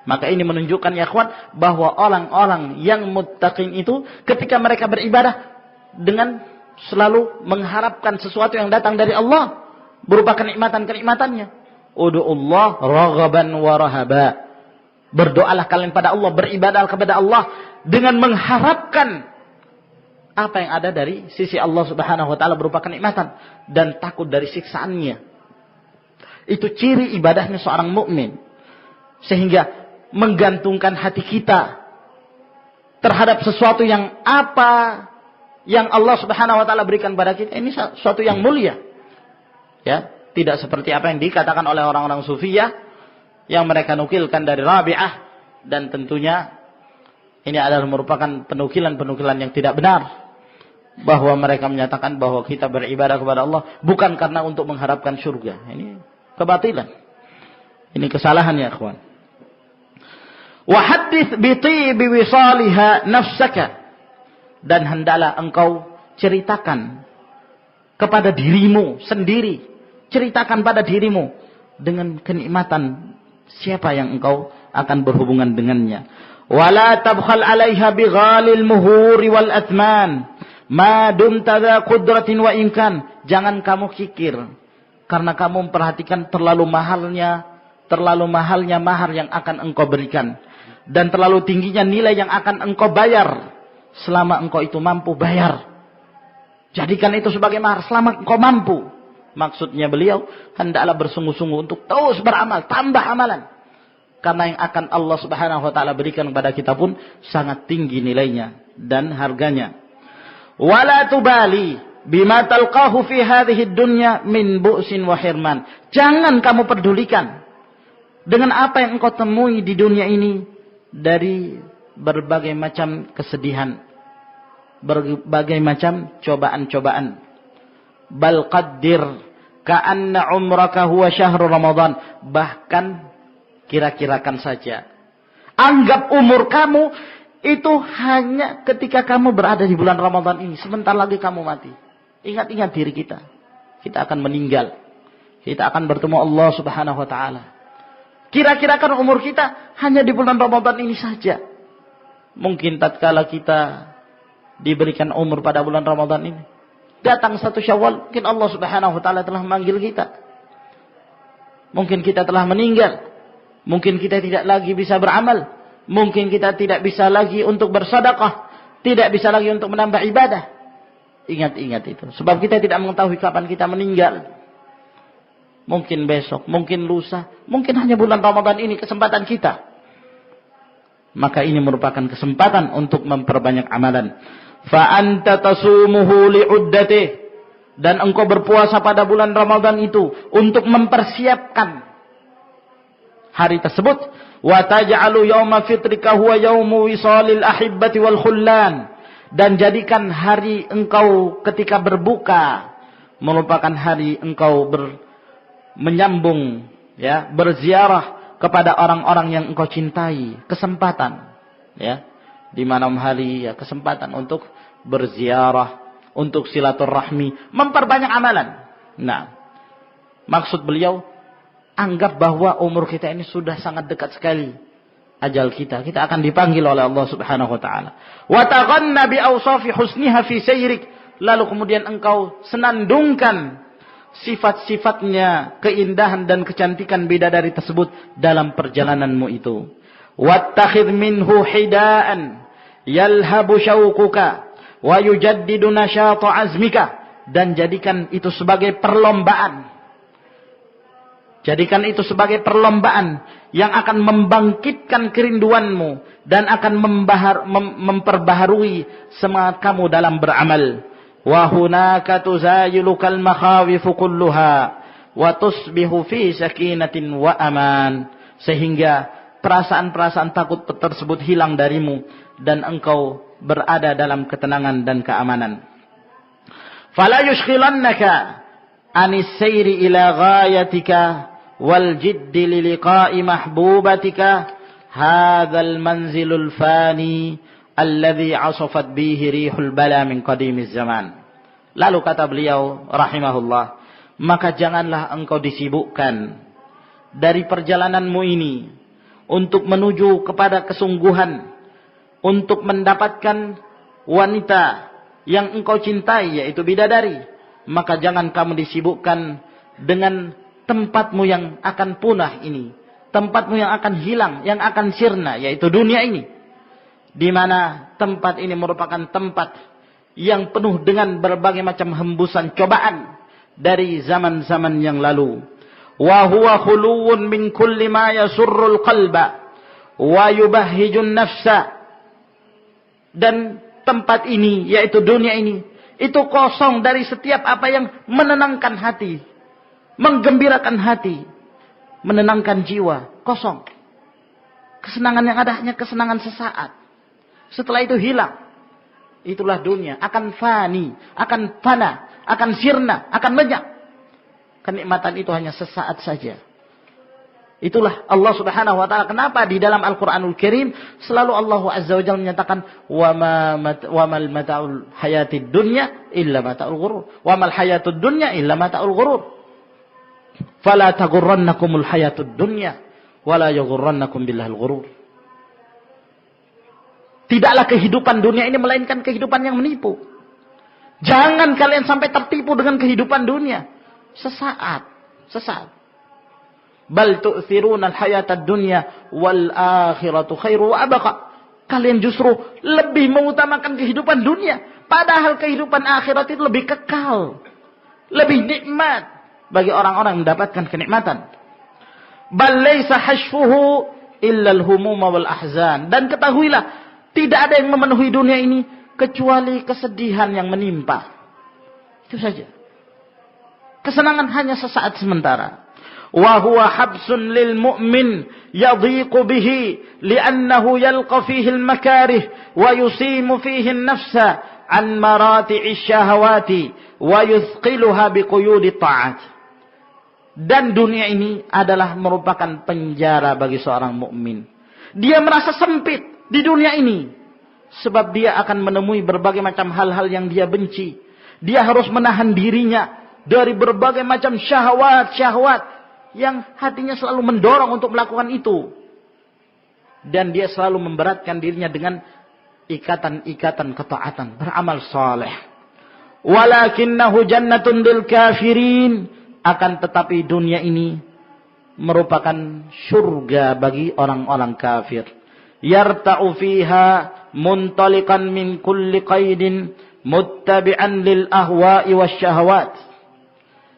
Maka ini menunjukkan ya akhwan, bahwa orang-orang yang muttaqin itu ketika mereka beribadah dengan selalu mengharapkan sesuatu yang datang dari Allah berupa kenikmatan-kenikmatannya. Udu'ullah raghaban wa rahaba. Berdoalah kalian pada Allah, beribadah kepada Allah dengan mengharapkan apa yang ada dari sisi Allah Subhanahu wa taala berupa kenikmatan dan takut dari siksaannya. Itu ciri ibadahnya seorang mukmin. Sehingga menggantungkan hati kita terhadap sesuatu yang apa yang Allah Subhanahu wa taala berikan pada kita, ini sesuatu yang mulia. Ya, tidak seperti apa yang dikatakan oleh orang-orang sufiyah yang mereka nukilkan dari Rabi'ah, dan tentunya ini adalah merupakan penukilan-penukilan yang tidak benar, bahwa mereka menyatakan bahwa kita beribadah kepada Allah bukan karena untuk mengharapkan surga. Ini kebatilan. Ini kesalahan ya akhwan. Wa haddits bi tibi wisaliha nafsaka, dan hendaklah engkau ceritakan kepada dirimu sendiri, ceritakan pada dirimu dengan kenikmatan siapa yang engkau akan berhubungan dengannya. Wala tabkhal 'alaiha bighalil muhuri wal athman ma dumta dza qudratin wa imkan. Jangan kamu kikir karena kamu memperhatikan terlalu mahalnya mahar yang akan engkau berikan, dan terlalu tingginya nilai yang akan engkau bayar selama engkau itu mampu bayar. Jadikan itu sebagai mahar selama engkau mampu. Maksudnya beliau, hendaklah bersungguh-sungguh untuk terus beramal, tambah amalan. Karena yang akan Allah Subhanahu wa taala berikan kepada kita pun sangat tinggi nilainya dan harganya. Wala tubali bima talqahu fi hadhihi dunya min bu'sin wa hirman. Jangan kamu pedulikan dengan apa yang engkau temui di dunia ini dari berbagai macam kesedihan, berbagai macam cobaan-cobaan. Bal qaddir ka'anna umraka huwa syahrul Ramadan. Bahkan kira-kirakan saja, anggap umur kamu itu hanya ketika kamu berada di bulan Ramadan ini. Sebentar lagi kamu mati. Ingat-ingat diri kita, kita akan meninggal, kita akan bertemu Allah Subhanahu wa taala. Kira-kirakan umur kita hanya di bulan Ramadan ini saja. Mungkin tatkala kita diberikan umur pada bulan Ramadan ini, datang 1 Syawal, mungkin Allah Subhanahu wa taala telah memanggil kita. Mungkin kita telah meninggal. Mungkin kita tidak lagi bisa beramal. Mungkin kita tidak bisa lagi untuk bersedekah, tidak bisa lagi untuk menambah ibadah. Ingat-ingat itu. Sebab kita tidak mengetahui kapan kita meninggal. Mungkin besok, mungkin lusa, mungkin hanya bulan Ramadan ini kesempatan kita. Maka ini merupakan kesempatan untuk memperbanyak amalan. Fa anta tasumuhu li'uddatih. dan engkau berpuasa pada bulan Ramadan itu untuk mempersiapkan hari tersebut, wa taj'alu yauma fitrika huwa yaumu wisalil ahibbati wal khullan, dan jadikan hari engkau ketika berbuka merupakan hari engkau menyambung, ya, berziarah kepada orang-orang yang engkau cintai, kesempatan, ya, di malam hari, ya, kesempatan untuk berziarah, untuk silaturahmi, memperbanyak amalan. Nah, maksud beliau, anggap bahwa umur kita ini sudah sangat dekat sekali ajal kita. Kita akan dipanggil oleh Allah Subhanahu wa taala. Wa taghanna bi awsafi husniha fi sayrik. Lalu kemudian engkau senandungkan sifat-sifatnya, keindahan dan kecantikan bidadari tersebut dalam perjalananmu itu. Wattakhidh minhu hidaan yalhabu syauquka wa yujaddidu nasyata azmika, dan jadikan itu sebagai perlombaan. Jadikan itu sebagai perlombaan yang akan membangkitkan kerinduanmu dan akan memperbaharui semangat kamu dalam beramal. Wa hunaka tuzayilukal makhawifu kulluha wa tusbihu fi sakinatin wa aman, sehingga perasaan-perasaan takut tersebut hilang darimu dan engkau berada dalam ketenangan dan keamanan. Fala yushghilannaka anis sayri ila ghayatika wal jiddi li liqa'i mahbubatika hadzal manzilul fani alladhi asafat bihi rihul bala min qadimiz zaman. Lalu kata beliau rahimahullah, maka janganlah engkau disibukkan dari perjalananmu ini untuk menuju kepada kesungguhan, untuk mendapatkan wanita yang engkau cintai, yaitu bidadari. Maka jangan kamu disibukkan dengan tempatmu yang akan punah ini, tempatmu yang akan hilang, yang akan sirna, yaitu dunia ini, di mana tempat ini merupakan tempat yang penuh dengan berbagai macam hembusan cobaan dari zaman-zaman yang lalu. Wa huwa khuluwun min kulli ma yasurrul qalba wa yubahhijun nafsa, dan tempat ini, yaitu dunia ini, itu kosong dari setiap apa yang menenangkan hati, menggembirakan hati, menenangkan jiwa. Kosong. Kesenangan yang ada hanya kesenangan sesaat. Setelah itu hilang. Itulah dunia. Akan fani, akan fana, akan sirna, akan lenyap. Kenikmatan itu hanya sesaat saja. Itulah Allah Subhanahu wa taala. Kenapa di dalam Al-Qur'anul Karim selalu Allah Azza wa Jalla menyatakan wa mal mata'ul hayatid dunya illa mata'ul ghurur. Wa mal hayatud dunya illa mata'ul ghurur. Fala taghurrannakumul hayatud dunya wala yaghurrannakum billahil ghurur. Tidaklah kehidupan dunia ini melainkan kehidupan yang menipu. Jangan kalian sampai tertipu dengan kehidupan dunia. Sesaat. Bal tu'thiruna al-hayatad dunya wal akhiratu khairu wa abqa. Kalian justru lebih mengutamakan kehidupan dunia, padahal kehidupan akhirat itu lebih kekal, lebih nikmat bagi orang-orang yang mendapatkan kenikmatan. Bal laisa hashfuhu illa al-humum wal ahzan. Dan ketahuilah, tidak ada yang memenuhi dunia ini kecuali kesedihan yang menimpa. Itu saja. Kesenangan hanya sesaat sementara. Wa huwa habsun lil mu'min yadhiqu bihi li'annahu yalqa fihi al-makarih wa yusimu fihi an-nafsa an marati'i syahawati wa yuthqiluha biquyudi ta'at. Dan dunia ini adalah merupakan penjara bagi seorang mukmin. Dia merasa sempit di dunia ini, sebab dia akan menemui berbagai macam hal-hal yang dia benci. Dia harus menahan dirinya dari berbagai macam syahwat-syahwat yang hatinya selalu mendorong untuk melakukan itu. Dan dia selalu memberatkan dirinya dengan ikatan-ikatan ketaatan, beramal saleh. Walakinnahu jannatun lil kafirin. Akan tetapi dunia ini merupakan surga bagi orang-orang kafir. Yarta'u fiha muntaliqan min kulli qaidin muttabi'an lil ahwa'i wasyahawat.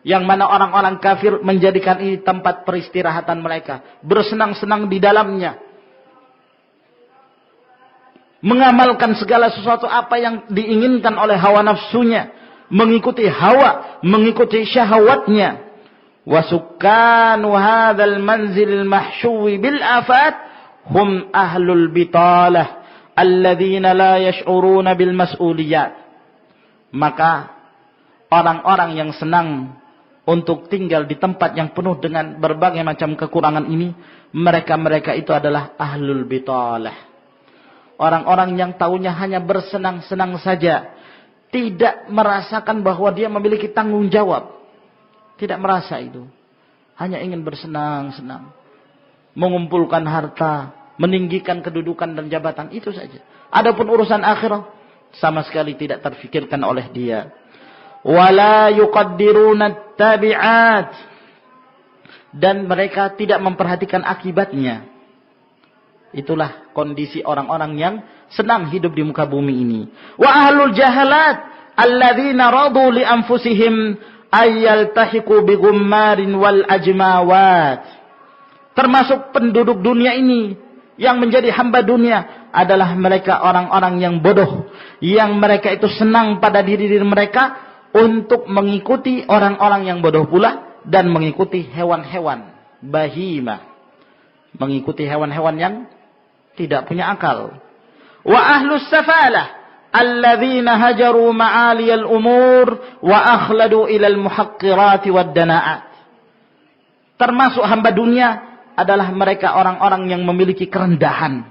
Yang mana orang-orang kafir menjadikan ini tempat peristirahatan mereka, bersenang-senang di dalamnya, mengamalkan segala sesuatu apa yang diinginkan oleh hawa nafsunya, mengikuti hawa, mengikuti syahwatnya. Wa sukkanu hadzal manzil mahshuwi bil afat hum ahlul bitalah alladzina la yash'uruna bil mas'uliyat. Maka orang-orang yang senang untuk tinggal di tempat yang penuh dengan berbagai macam kekurangan ini, mereka-mereka itu adalah ahlul bitalah. Orang-orang yang taunya hanya bersenang-senang saja, tidak merasakan bahwa dia memiliki tanggung jawab. Tidak merasa itu. Hanya ingin bersenang-senang. Mengumpulkan harta, meninggikan kedudukan dan jabatan, itu saja. Adapun urusan akhirat, sama sekali tidak terfikirkan oleh dia. Wala yuqaddiruna tabi'at. Dan mereka tidak memperhatikan akibatnya. Itulah kondisi orang-orang yang senang hidup di muka bumi ini. Wa ahlul jahalat alladzina radu li anfusihim ayyaltahiqu bi ghummarin wal ajmawat. Termasuk penduduk dunia ini yang menjadi hamba dunia adalah mereka orang-orang yang bodoh, yang mereka itu senang pada diri mereka untuk mengikuti orang-orang yang bodoh pula dan mengikuti hewan-hewan bahimah, mengikuti hewan-hewan yang tidak punya akal. Wa ahlus safalah alladzina hajaru ma'aliyal umur wa akhladu ilal muhaqqirati wad dana'at. Termasuk hamba dunia adalah mereka orang-orang yang memiliki kerendahan,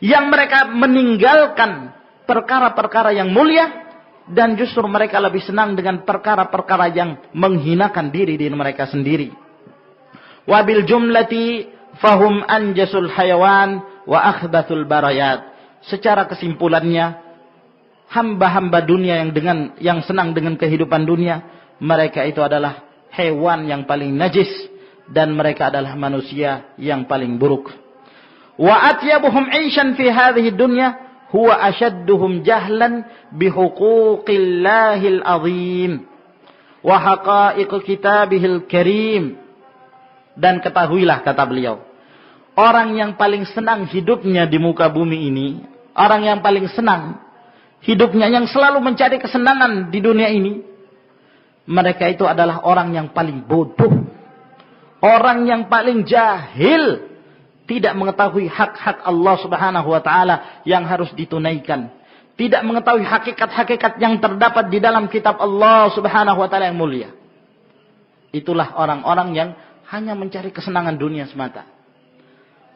yang mereka meninggalkan perkara-perkara yang mulia dan justru mereka lebih senang dengan perkara-perkara yang menghinakan diri mereka sendiri. Wabil jumlati fahum anjasul hayawan wa akhbathul barayat. Secara kesimpulannya, hamba-hamba dunia yang senang dengan kehidupan dunia, mereka itu adalah hewan yang paling najis dan mereka adalah manusia yang paling buruk. Wa atyabuhum 'aishan fi hadhihi dunya huwa ashadduhum jahlan bi huquqillahil azim wa haqa'iq kitabihil karim. Dan ketahuilah, kata beliau, orang yang paling senang hidupnya di muka bumi ini, orang yang paling senang hidupnya, yang selalu mencari kesenangan di dunia ini, mereka itu adalah orang yang paling bodoh, orang yang paling jahil, tidak mengetahui hak-hak Allah Subhanahu wa taala yang harus ditunaikan, tidak mengetahui hakikat-hakikat yang terdapat di dalam kitab Allah Subhanahu wa taala yang mulia. Itulah orang-orang yang hanya mencari kesenangan dunia semata.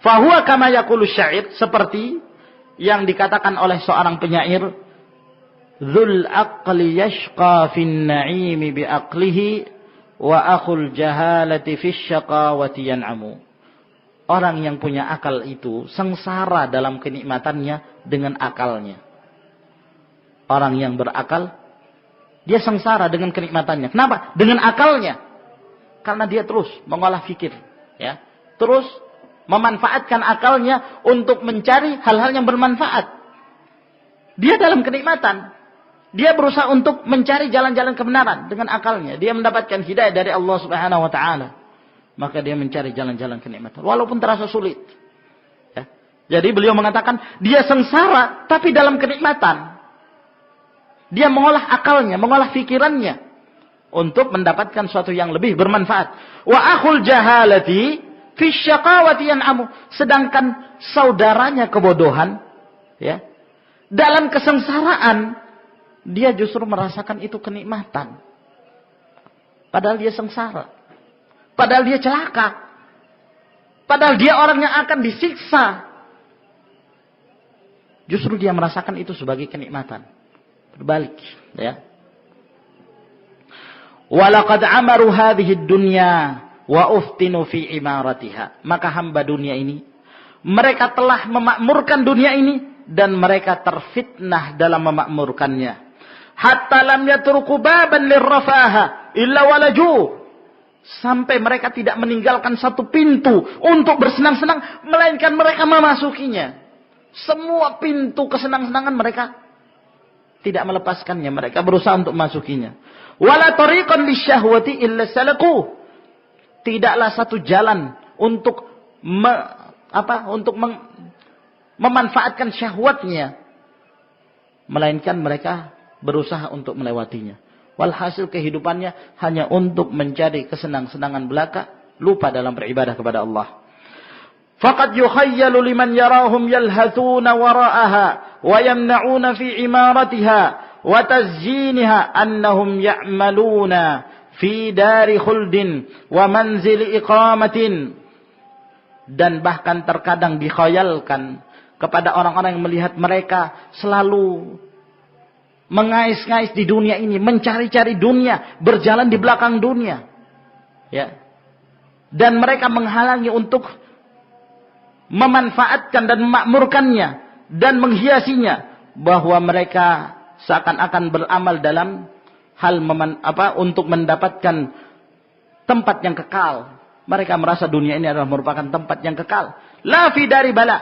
Fahuwa kama yaqulu syair, seperti yang dikatakan oleh seorang penyair, dzul aqli yashqa fin na'imi bi aqlihi wa akhul jahalati fish syaqawati yan'amu. Orang yang punya akal itu sengsara dalam kenikmatannya dengan akalnya. Orang yang berakal, dia sengsara dengan kenikmatannya. Kenapa? Dengan akalnya. Karena dia terus mengolah fikir, ya. Terus memanfaatkan akalnya untuk mencari hal-hal yang bermanfaat. Dia dalam kenikmatan. Dia berusaha untuk mencari jalan-jalan kebenaran dengan akalnya. Dia mendapatkan hidayah dari Allah Subhanahu wa taala. Maka dia mencari jalan-jalan kenikmatan walaupun terasa sulit. Ya. Jadi beliau mengatakan dia sengsara tapi dalam kenikmatan. Dia mengolah akalnya, mengolah fikirannya untuk mendapatkan sesuatu yang lebih bermanfaat. Wa akhul jahalati fi syaqawati yan'amu. Sedangkan saudaranya kebodohan, ya, dalam kesengsaraan dia justru merasakan itu kenikmatan. Padahal dia sengsara. Padahal dia celaka. Padahal dia orang yang akan disiksa. Justru dia merasakan itu sebagai kenikmatan. Berbalik, ya. Walaqad amaru hadhihi dunya wa uftinu fi imaratiha. Maka hamba dunia ini, mereka telah memakmurkan dunia ini dan mereka terfitnah dalam memakmurkannya. Hatta lam yatruku baban lirrafaha illa walaju. Sampai mereka tidak meninggalkan satu pintu untuk bersenang-senang, melainkan mereka memasukinya. Semua pintu kesenang-senangan mereka tidak melepaskannya, mereka berusaha untuk memasukinya. Wala tariqan lisyahwati illa salaku. Tidaklah satu jalan untuk memanfaatkan syahwatnya, melainkan mereka berusaha untuk melewatinya. Walhasil kehidupannya hanya untuk mencari kesenang-senangan belaka, lupa dalam beribadah kepada Allah. Faqad yukhayyalu liman yarahum yalhathuna wara'aha wa yamna'una fi imaratiha wa tazyiniha annahum ya'maluna fi dari khuldin wa manzili iqamatin. Dan bahkan terkadang dikhayalkan kepada orang-orang yang melihat mereka selalu mengais-ngais di dunia ini, mencari-cari dunia, berjalan di belakang dunia. Ya. Dan mereka menghalangi untuk memanfaatkan dan memakmurkannya dan menghiasinya, bahwa mereka seakan-akan beramal dalam hal untuk mendapatkan tempat yang kekal. Mereka merasa dunia ini adalah merupakan tempat yang kekal. La fi dari bala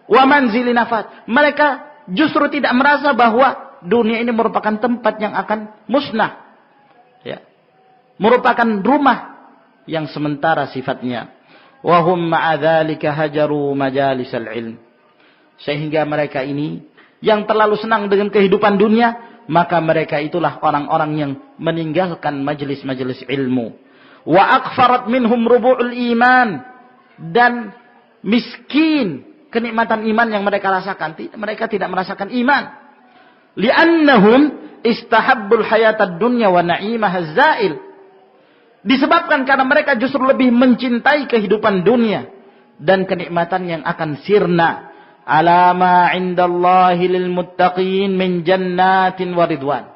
wa manzili nafat. Mereka justru tidak merasa bahwa dunia ini merupakan tempat yang akan musnah. Ya. Merupakan rumah yang sementara sifatnya. Wa hum ma'a dzalika hajaru majalisal ilm. Sehingga mereka ini yang terlalu senang dengan kehidupan dunia, maka mereka itulah orang-orang yang meninggalkan majelis-majelis ilmu. Wa akfarat minhum rubu'ul iman. Dan miskin kenikmatan iman yang mereka rasakan. Mereka tidak merasakan iman. Li'annahum istahabbul hayatad dunya wa na'imahaz zail. Disebabkan karena mereka justru lebih mencintai kehidupan dunia dan kenikmatan yang akan sirna. Alama indallahi lil muttaqin min jannatin wa ridwan.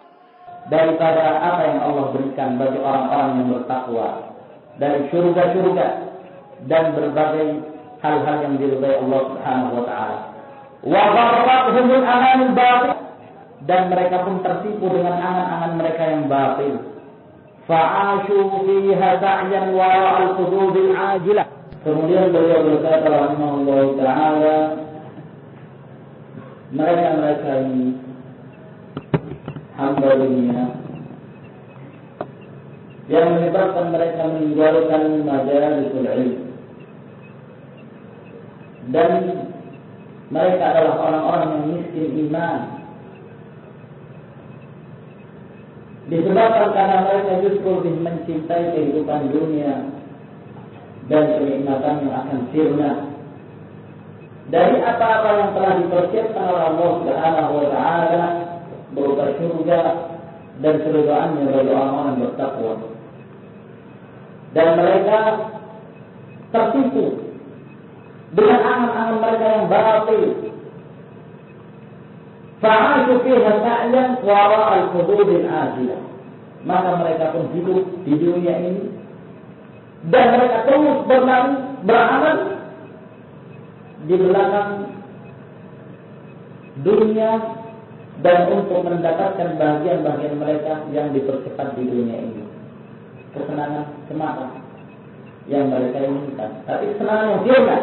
Daripada apa yang Allah berikan bagi orang-orang yang bertakwa dari surga-surga dan berbagai hal-hal yang diridai Allah Subhanahu wa taala. Wa gharratuhumul amanul batil, dan mereka pun tertipu dengan angan-angan mereka yang batil. Fa'ashu fiha sa'yan wa al-qududil ajilah. Kemudian beliau berkata rahimahullah ta'ala, mereka ini hamba dunia yang menyebabkan mereka meninggalkan majalisul ilm, dan mereka adalah orang-orang yang miskin iman. Disebabkan karena mereka justru lebih mencintai kehidupan dunia dan kenikmatan yang akan sirna dari apa-apa yang telah dipersiapkan oleh Allah Subhanahu wa taala berupa surga dan keridhaannya bagi orang-orang yang bertakwa. Dan mereka tertipu dengan angan-angan mereka yang batil. Fa'ashu fiha sa'yan wara al-hududil ajilah. Maka mereka pun hidup di dunia ini dan mereka terus beramal di belakang dunia dan untuk mendapatkan bagian-bagian mereka yang dipercepat di dunia ini. Kesenangan semata yang mereka inginkan, tapi kesenangan yang sirna.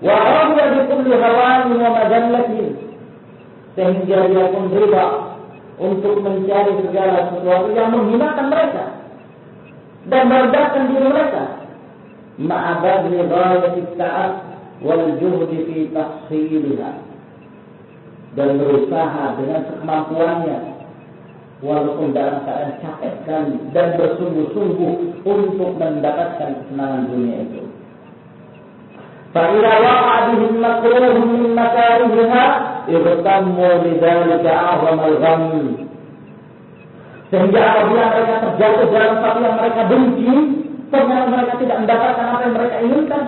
Wa radiya bi kulli hawanin wa majallatin, sehingga dia pun riba untuk mencari segala sesuatu yang menghinakan mereka dan merendahkan diri mereka. Ma'abadli ghayati ta'at wal juhdi fi tahsiliha, dan berusaha dengan sekemampuannya walaupun dalam keadaan capek sekali dan bersungguh-sungguh untuk mendapatkan kesenangan dunia itu. فَإِذَا وَقَعَ بِهِمْ مَكْرُوهٌ مِنْ مَكَارِهِهَا اغْتَمُّوا لِذَلِكَ أَعْظَمَ الْغَمِّ. Sehingga apabila mereka terjatuh dalam sesuatu yang mereka benci, ternyata mereka tidak mendapatkan apa yang mereka inginkan,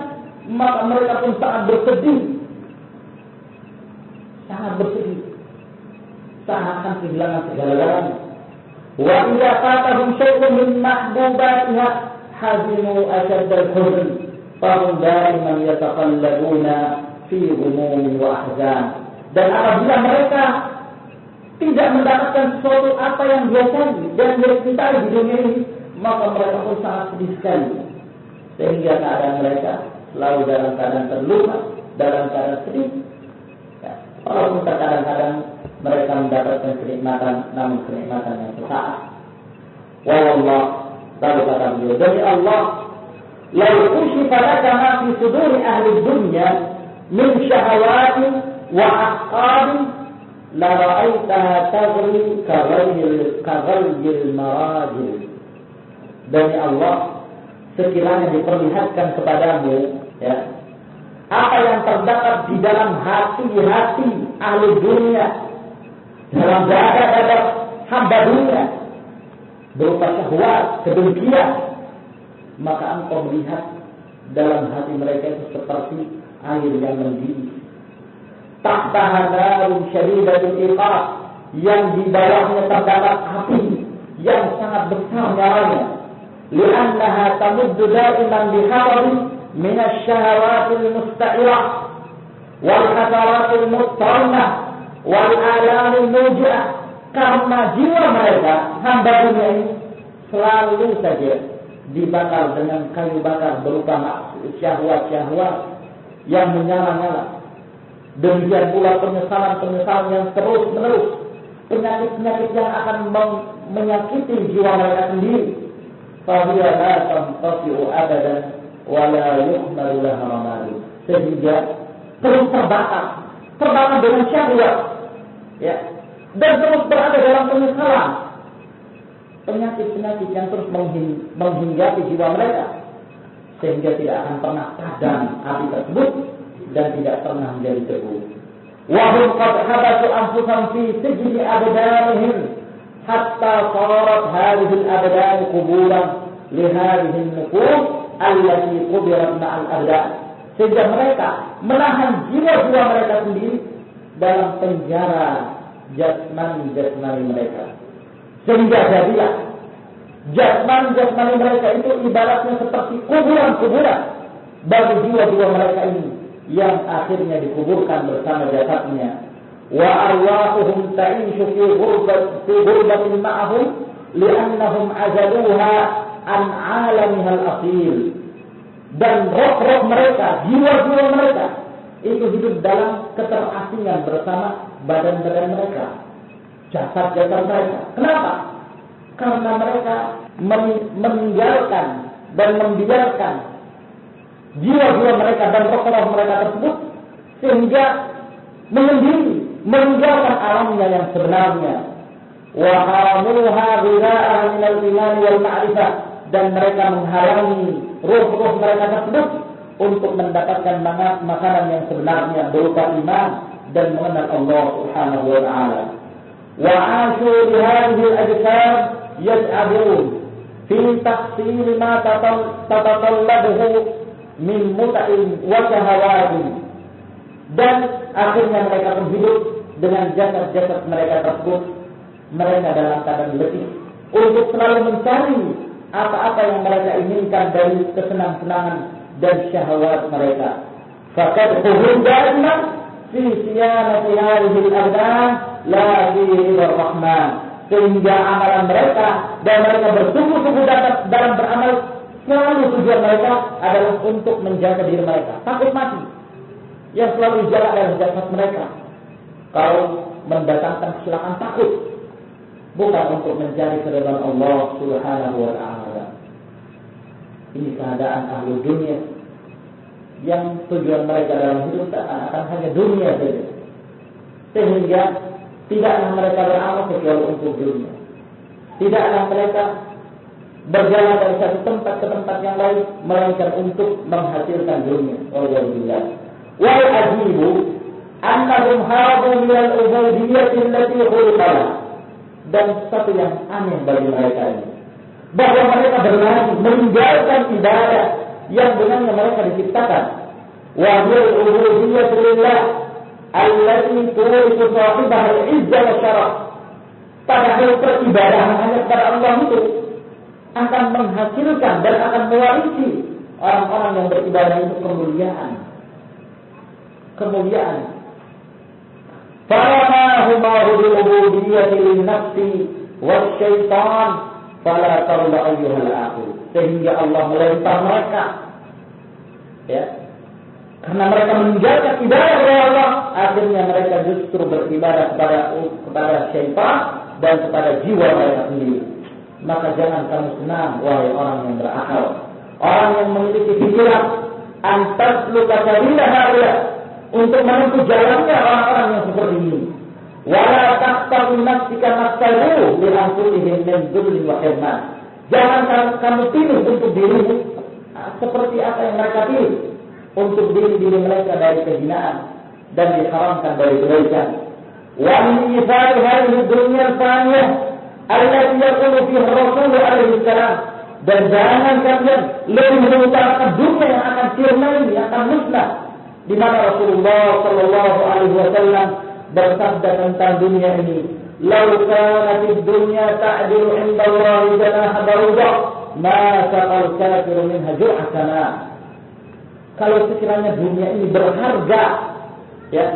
maka mereka pun sangat bersedih, sangat akan kehilangan segala-galanya. Wa idza fatahum syai'un min mahbubatiha hazimu ashadd al-huzn. Fahum daiman yataqallabuna fi ghumum wa ahzan. Dan apabila mereka tidak mendapatkan sesuatu apa yang dia cari dan dia cintai di dunia ini, maka mereka pun sangat sedih sekali. Sehingga keadaan mereka selalu dalam keadaan terluka, dalam keadaan sedih. Walaupun kadang-kadang mereka mendapatkan kenikmatan, namun kenikmatan yang sesaat. Wallah, lalu kata beliau, demi Allah, lau kushifa laka ma fi suduri ahli dunya min syahawati wa aqabi la ra'aitaha tagri kaghayyil marajil. Demi Allah, sekiranya diperlihatkan kepadamu, ya, apa yang terdapat di dalam hati-hati ahli dunia, dalam dada-dada hamba dunia, berupa syahwat, kedengkian, maka engkau melihat dalam hati mereka itu seperti air yang mendidih. Tahtaha narun syadidatul iqab, yang di bawahnya terdapat api yang sangat besar nyalanya. Li'annaha tamuddu da'iman biharabi min asy-syahawatil musta'irah wal hasaratil muttarnah wal alamil muji'ah. Karena jiwa mereka, hamba dunia ini, selalu saja dibakar dengan kayu bakar berupa syahwat-syahwat yang menyala-nyala. Demikian pula penyesalan-penyesalan yang terus-menerus, penyakit-penyakit yang akan menyakiti jiwa mereka sendiri. Fahiya la tanqasi'u abadan wa la yuhmalu laha ramadu. Sehingga terus terbakar dengan syahwat, ya, dan terus berada dalam penyesalan, penyakit-penyakit yang terus menghinggapi jiwa mereka, sehingga tidak akan pernah padam api tersebut dan tidak pernah menjadi teguh. Wa hum qad habasu anfusahum fi sijni abdanihim hatta sarat hadhihi al-abdan quburan li hadhihi an-nufus allati qubirat ma'al abdan. Sehingga mereka menahan jiwa-jiwa mereka sendiri dalam penjara jasmani mereka. Sehingga jadilah jasmani mereka itu ibaratnya seperti kuburan-kuburan bagi jiwa-jiwa mereka ini yang akhirnya dikuburkan bersama jasadnya. Wa arwahuhum ta'ishu fi ghurbatin ma'ahum li'annahum azaluha an 'alamiha al-asil. Dan roh-roh mereka, jiwa-jiwa mereka itu hidup dalam keterasingan bersama badan-badan mereka, jasad-jasad mereka. Kenapa? Karena mereka meninggalkan dan membiarkan jiwa-jiwa mereka dan roh-roh mereka tersebut, sehingga meninggalkan alamnya yang sebenarnya. Wa haramuha ghira'an min al-iman wal ma'rifah, dan mereka menghalangi ruh-ruh mereka tersebut untuk mendapatkan makanan yang sebenarnya berupa iman dan mengenal Allah Subhanahu wa taala. Wa 'ashu bi hadhihi al-ajsam yas'abun fi tahsil ma tatatallabuhu min muta'in wa shahawatin. Dan akhirnya mereka pun hidup dengan jasad-jasad mereka tersebut. Mereka dalam keadaan letih untuk selalu mencari apa-apa yang mereka inginkan dari kesenang-senangan dan syahwat mereka. Faqad huddaina fi siyanati hadhihi al-abdan la fi rahman. Sehingga amalan mereka dan mereka bersungguh-sungguh dalam beramal, selalu tujuan mereka adalah untuk menjaga diri mereka, takut mati. Yang selalu dijaga adalah jasad mereka. Kalau mendatangkan kecelakaan, takut, bukan untuk mencari keridhaan Allah Subhanahu wa taala. Ini keadaan ahli dunia yang tujuan mereka dalam hidup akan hanya dunia saja. Sehingga tidaklah mereka beramal kecuali untuk dunia. Tidaklah mereka berjalan dari satu tempat ke tempat yang lain melainkan untuk menghasilkan dunia. Wallahu wal ajibu annahum harabu min al-ubudiyyah allati khuliqaha. Dan satu yang aneh bagi mereka ini, bahwa mereka berlari meninggalkan ibadah yang dengannya mereka diciptakan. Wa hiya al-ubudiyyah lillah allati turisu sahibaha al-izzah wa syaraf. Padahal peribadahan hanya kepada Allah itu akan menghasilkan dan akan mewarisi orang-orang yang beribadah itu kemuliaan. Faramahuma bil-ubudiyyati lin-nafsi wasyaitan fala tarda ayyuhal akhir. Sehingga Allah melempar mereka, ya, karena mereka meninggalkan ibadah kepada Allah, akhirnya mereka justru beribadah kepada syaitan dan kepada jiwa mereka sendiri. Maka jangan kamu senang, wahai orang yang berakal, orang yang memiliki pikiran, antasluka sabila haula, untuk menempuh jalannya orang-orang yang seperti ini. Wala taqtaru nafsika nafsahu li anfusihim min dzulli wa hirman. Jangan kamu pilih untuk dirimu seperti apa yang mereka pilih untuk diri mereka dari kehinaan dan diharamkan dari kebaikan. Wa min ithari hadhihi dunya al-faniyah allati yaqulu fiha Rasul alaihi salam. Dan jangan kalian lebih mengutamakan dunia yang akan sirna ini, yang akan musnah, di mana Rasulullah sallallahu alaihi wasallam bersabda tentang dunia ini, "Lau kanatid dunya ta'dilu 'inda Allah janaha ba'udah, ma saqal kafiru minha jur'atana." Kalau sekiranya dunia ini berharga, ya,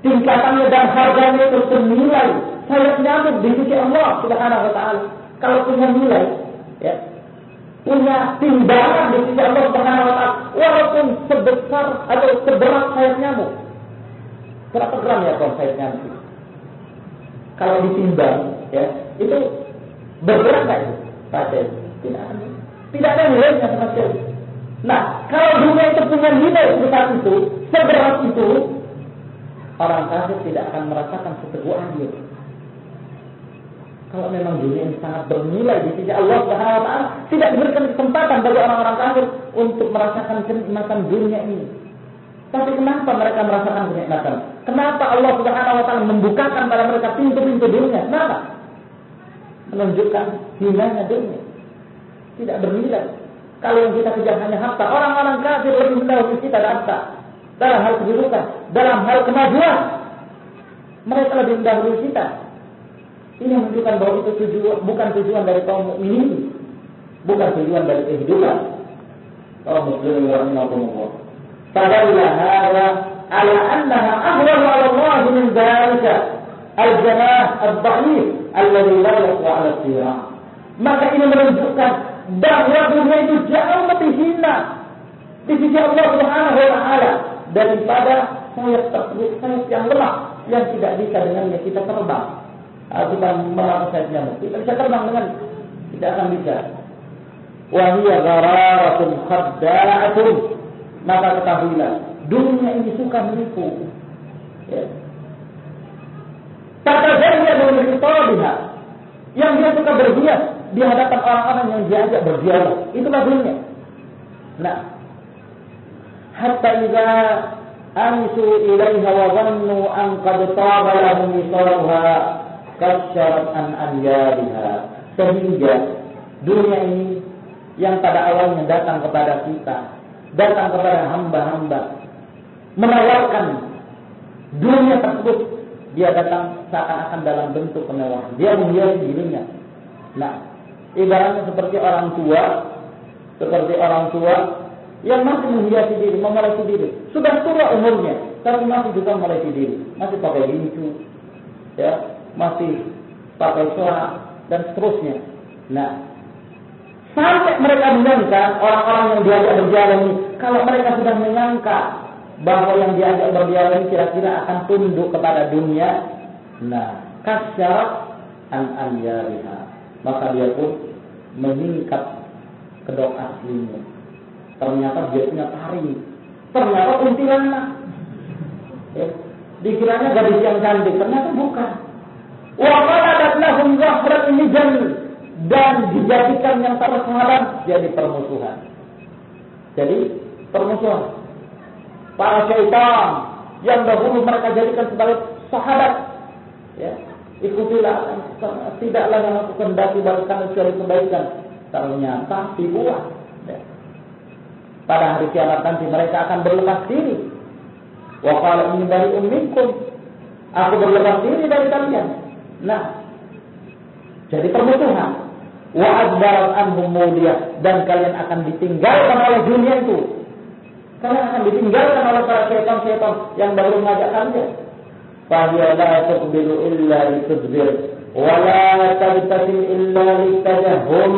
tingkatannya dan harganya itu senilai sayap nyamuk di sisi Allah Subhanahu wa taala. Kalau punya nilai, ya, punya timbangan di sisi Allah Subhanahu wa taala, walaupun sebesar atau seberat sayap nyamuk. Berapa gram ya kalau sayap nyamuk? Kalau ditimbang, ya, itu berberat nggak itu? Pasti tidak ada nilainya sama sekali. Nah, kalau dunia itu punya nilai sebesar itu, seberat itu, orang kafir tidak akan merasakan seteguh adil. Kalau memang dunia ini sangat bernilai di sisi Allah Subhanahu wa taala, tidak diberikan kesempatan bagi orang-orang kafir untuk merasakan kenikmatan dunia ini. Tapi kenapa mereka merasakan kenikmatan? Kenapa Allah Subhanahu wa taala membukakan pada mereka pintu-pintu dunia? Kenapa? Menunjukkan hinanya dunia. Tidak bernilai. Kalau yang kita kejar hanya harta, orang-orang kafir lebih mendahului kita dalam harta, dalam hal kedudukan, dalam hal kemajuan. Mereka lebih mendahului kita. Ini menunjukkan bahwa itu bukan tujuan dari kaum mukminin, bukan tujuan dari kehidupan kaum muslimin rahimahumullah. Fadalla hadza ala annaha ahwanu 'ala Allah min dzalika al-janah ad-dha'if alladhi la yaqwa 'ala al-sirah. Maka ini menunjukkan bahwa dunia itu jauh lebih hina di sisi Allah Subhanahu wa taala daripada sayap tersebut, sayap yang lemah yang tidak bisa dengannya kita terbang. Bukan melalui sayap nyamuk. Kita bisa terbang dengan, tidak akan bisa. Wa hiya ghararatun khadda'atun. Maka ketahuilah, dunia ini suka menipu. Ya. Tatazayyanu min khitabiha. Yang dia suka berhias di hadapan orang-orang yang diajak berdialog. Itulah dunia. Nah, hatta idza anisu ilaiha wa dhannu an qad taba lahum misaluha kasyarat an anjariha. Sehingga dunia ini yang pada awalnya datang kepada kita, datang kepada hamba-hamba, menawarkan dunia tersebut, dia datang seakan-akan dalam bentuk penawaran. Dia menghiasi dirinya. Nah, ibaratnya seperti orang tua yang masih menghiasi diri, memelihara diri. Sudah tua umurnya, tapi masih juga memelihara diri, masih pakai gincu, ya, masih pakai suara dan seterusnya. Nah, sampai mereka menyangka, orang-orang yang diajak berjalan ini, kalau mereka sudah menyangka bahwa yang diajak berdialog ini kira-kira akan tunduk kepada dunia, nah, kasyarat an anjariha, maka dia pun meningkat kedok aslinya. Ternyata dia punya taring, ternyata kuntilanak. Ya, dikiranya gadis yang cantik, ternyata bukan. Wa qaladat lahum zahrat mijan, dan dijadikan yang tersahabat jadi permusuhan. Jadi permusuhan. Para syaitan yang dahulu mereka jadikan sebagai sahabat, ya, ikutilah, tidaklah yang aku kendaki balikan kecuali kebaikan. Ternyata dibuat. Ya. Pada hari kiamat nanti mereka akan berlepas diri. Wa qala inni bari'un minkum, aku berlepas diri dari kalian. Nah, jadi permusuhan. Wa adbarat anhum mudiyah, dan kalian akan ditinggalkan oleh dunia itu. Kalian akan ditinggalkan oleh para syaitan-syaitan yang baru mengajak kalian. Fa hiya la tuqbilu illa litudbir wa la tabtasim illa litajahhum.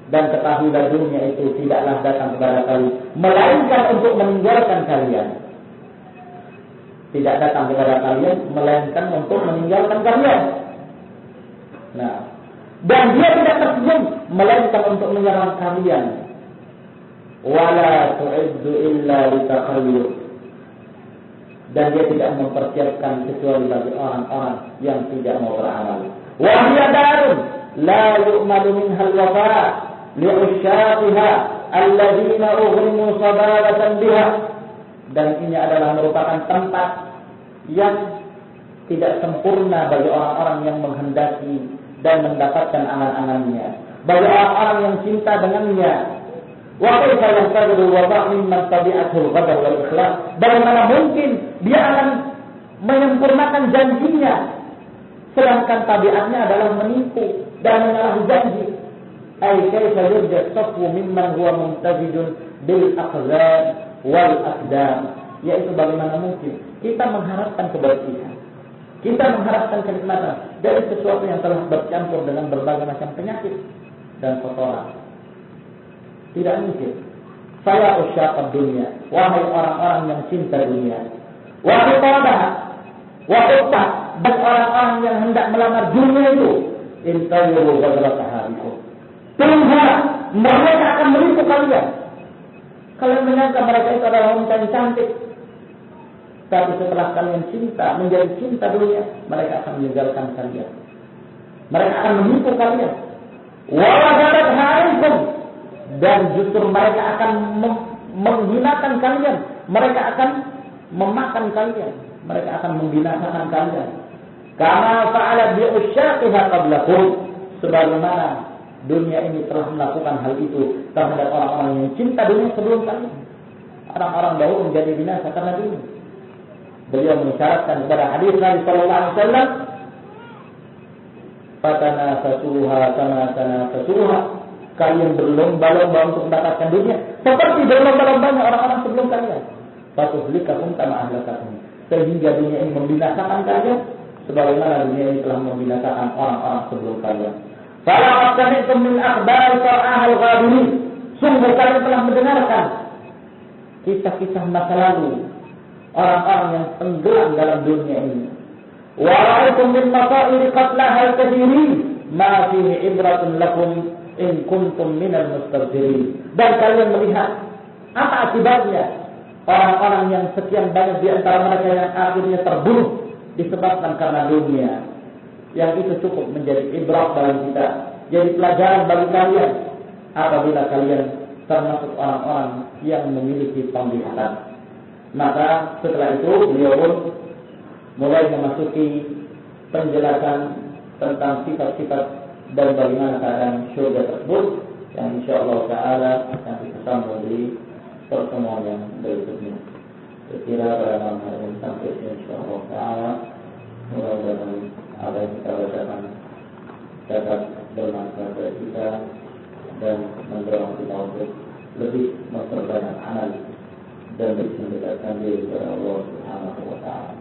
Dan ketahuilah dunia itu tidaklah datang kepada kalian melainkan untuk meninggalkan kalian. Tidak datang kepada kalian melainkan untuk meninggalkan kalian. Nah, dan dia tidak tersenyum melainkan untuk menyerang kalian. Wala tu'iddu illa litakhayyur. dan dia tidak mempersiapkan kecuali bagi orang-orang yang tidak mau beramal. Wa hiya darun la yu'malu minha al-wafa li'usyaqiha alladziina ughrimu sababatan biha. Dan ini adalah merupakan tempat yang tidak sempurna bagi orang-orang yang menghendaki dan mendapatkan angan-angannya, bagi orang-orang yang cinta dengannya. Wa kaifa yantaziru al-wafa' mimman tabi'atuhu al-ghadab wal ikhlas? Bagaimana mungkin dia akan menyempurnakan janjinya sedangkan tabiatnya adalah menipu dan menyalahi janji? Ay kaifa yurja safwu mimman huwa mumtazijun bil aqdar wal aqdam? Yaitu bagaimana mungkin kita mengharapkan kebersihan, kita mengharapkan kenikmatan dari sesuatu yang telah bercampur dengan berbagai macam penyakit dan kotoran. Tidak mungkin. Saya usyaqad dunia, wahai orang-orang yang cinta dunia, wahai qadaha wa uttah, dan orang-orang yang hendak melamar dunia itu, intawiru ghadrataharikum. Tunggulah, mereka akan menipu kalian. Kalian menyangka mereka itu adalah wanita yang cantik, tapi setelah kalian cinta, menjadi cinta dunia, mereka akan meninggalkan kalian. Mereka akan menipu kalian. Wa ghadrataharikum, dan justru mereka akan menghinakan kalian, mereka akan memakan kalian, mereka akan membinasakan kalian. Kama fa'ala bi usyaqiha qablakum, sebagaimana dunia ini telah melakukan hal itu terhadap orang-orang yang cinta dunia sebelum kalian. Orang-orang dahulu menjadi binasa karena dunia. Beliau mengisyaratkan kepada hadis Nabi sallallahu alaihi wasallam, fatanafasuha kama tanafasuha, kalian berlomba-lomba untuk mendapatkan dunia seperti berlomba-lombanya orang-orang sebelum kalian. Fatuhlikakum kama ahlakakum, sehingga dunia ini membinasakan kalian sebagaimana dunia ini telah membinasakan orang-orang sebelum kalian. Fala sami'tum min akhbari ahal ghabirin, sungguh kalian telah mendengarkan kisah-kisah masa lalu orang-orang yang tenggelam dalam dunia ini. Wa ra'aytum min masairi qatlaha al-kathirin ma fihi ibratun lakum in kuntum minal mustabzirin. Dan kalian melihat apa akibatnya orang-orang yang sekian banyak di antara mereka yang akhirnya terbunuh disebabkan karena dunia. Yang itu cukup menjadi ibrat bagi kita, jadi pelajaran bagi kalian apabila kalian termasuk orang-orang yang memiliki penglihatan. Maka setelah itu beliau pun mulai memasuki penjelasan tentang sifat-sifat dan bagaimana keadaan syurga tersebut, yang insyaallah taala akan kita sambung di pertemuan yang berikutnya. Sekira pada malam hari ini sampai insyaallah taala, mudah-mudahan apa yang kita bacakan dapat bermanfaat bagi kita dan mendorong kita untuk lebih memperbanyak amal dan mendekatkan diri kepada Allah Subhanahu wa taala.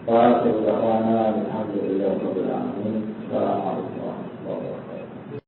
Wa akhiru da'wana alhamdulillahi rabbil alamin. Assalamualaikum.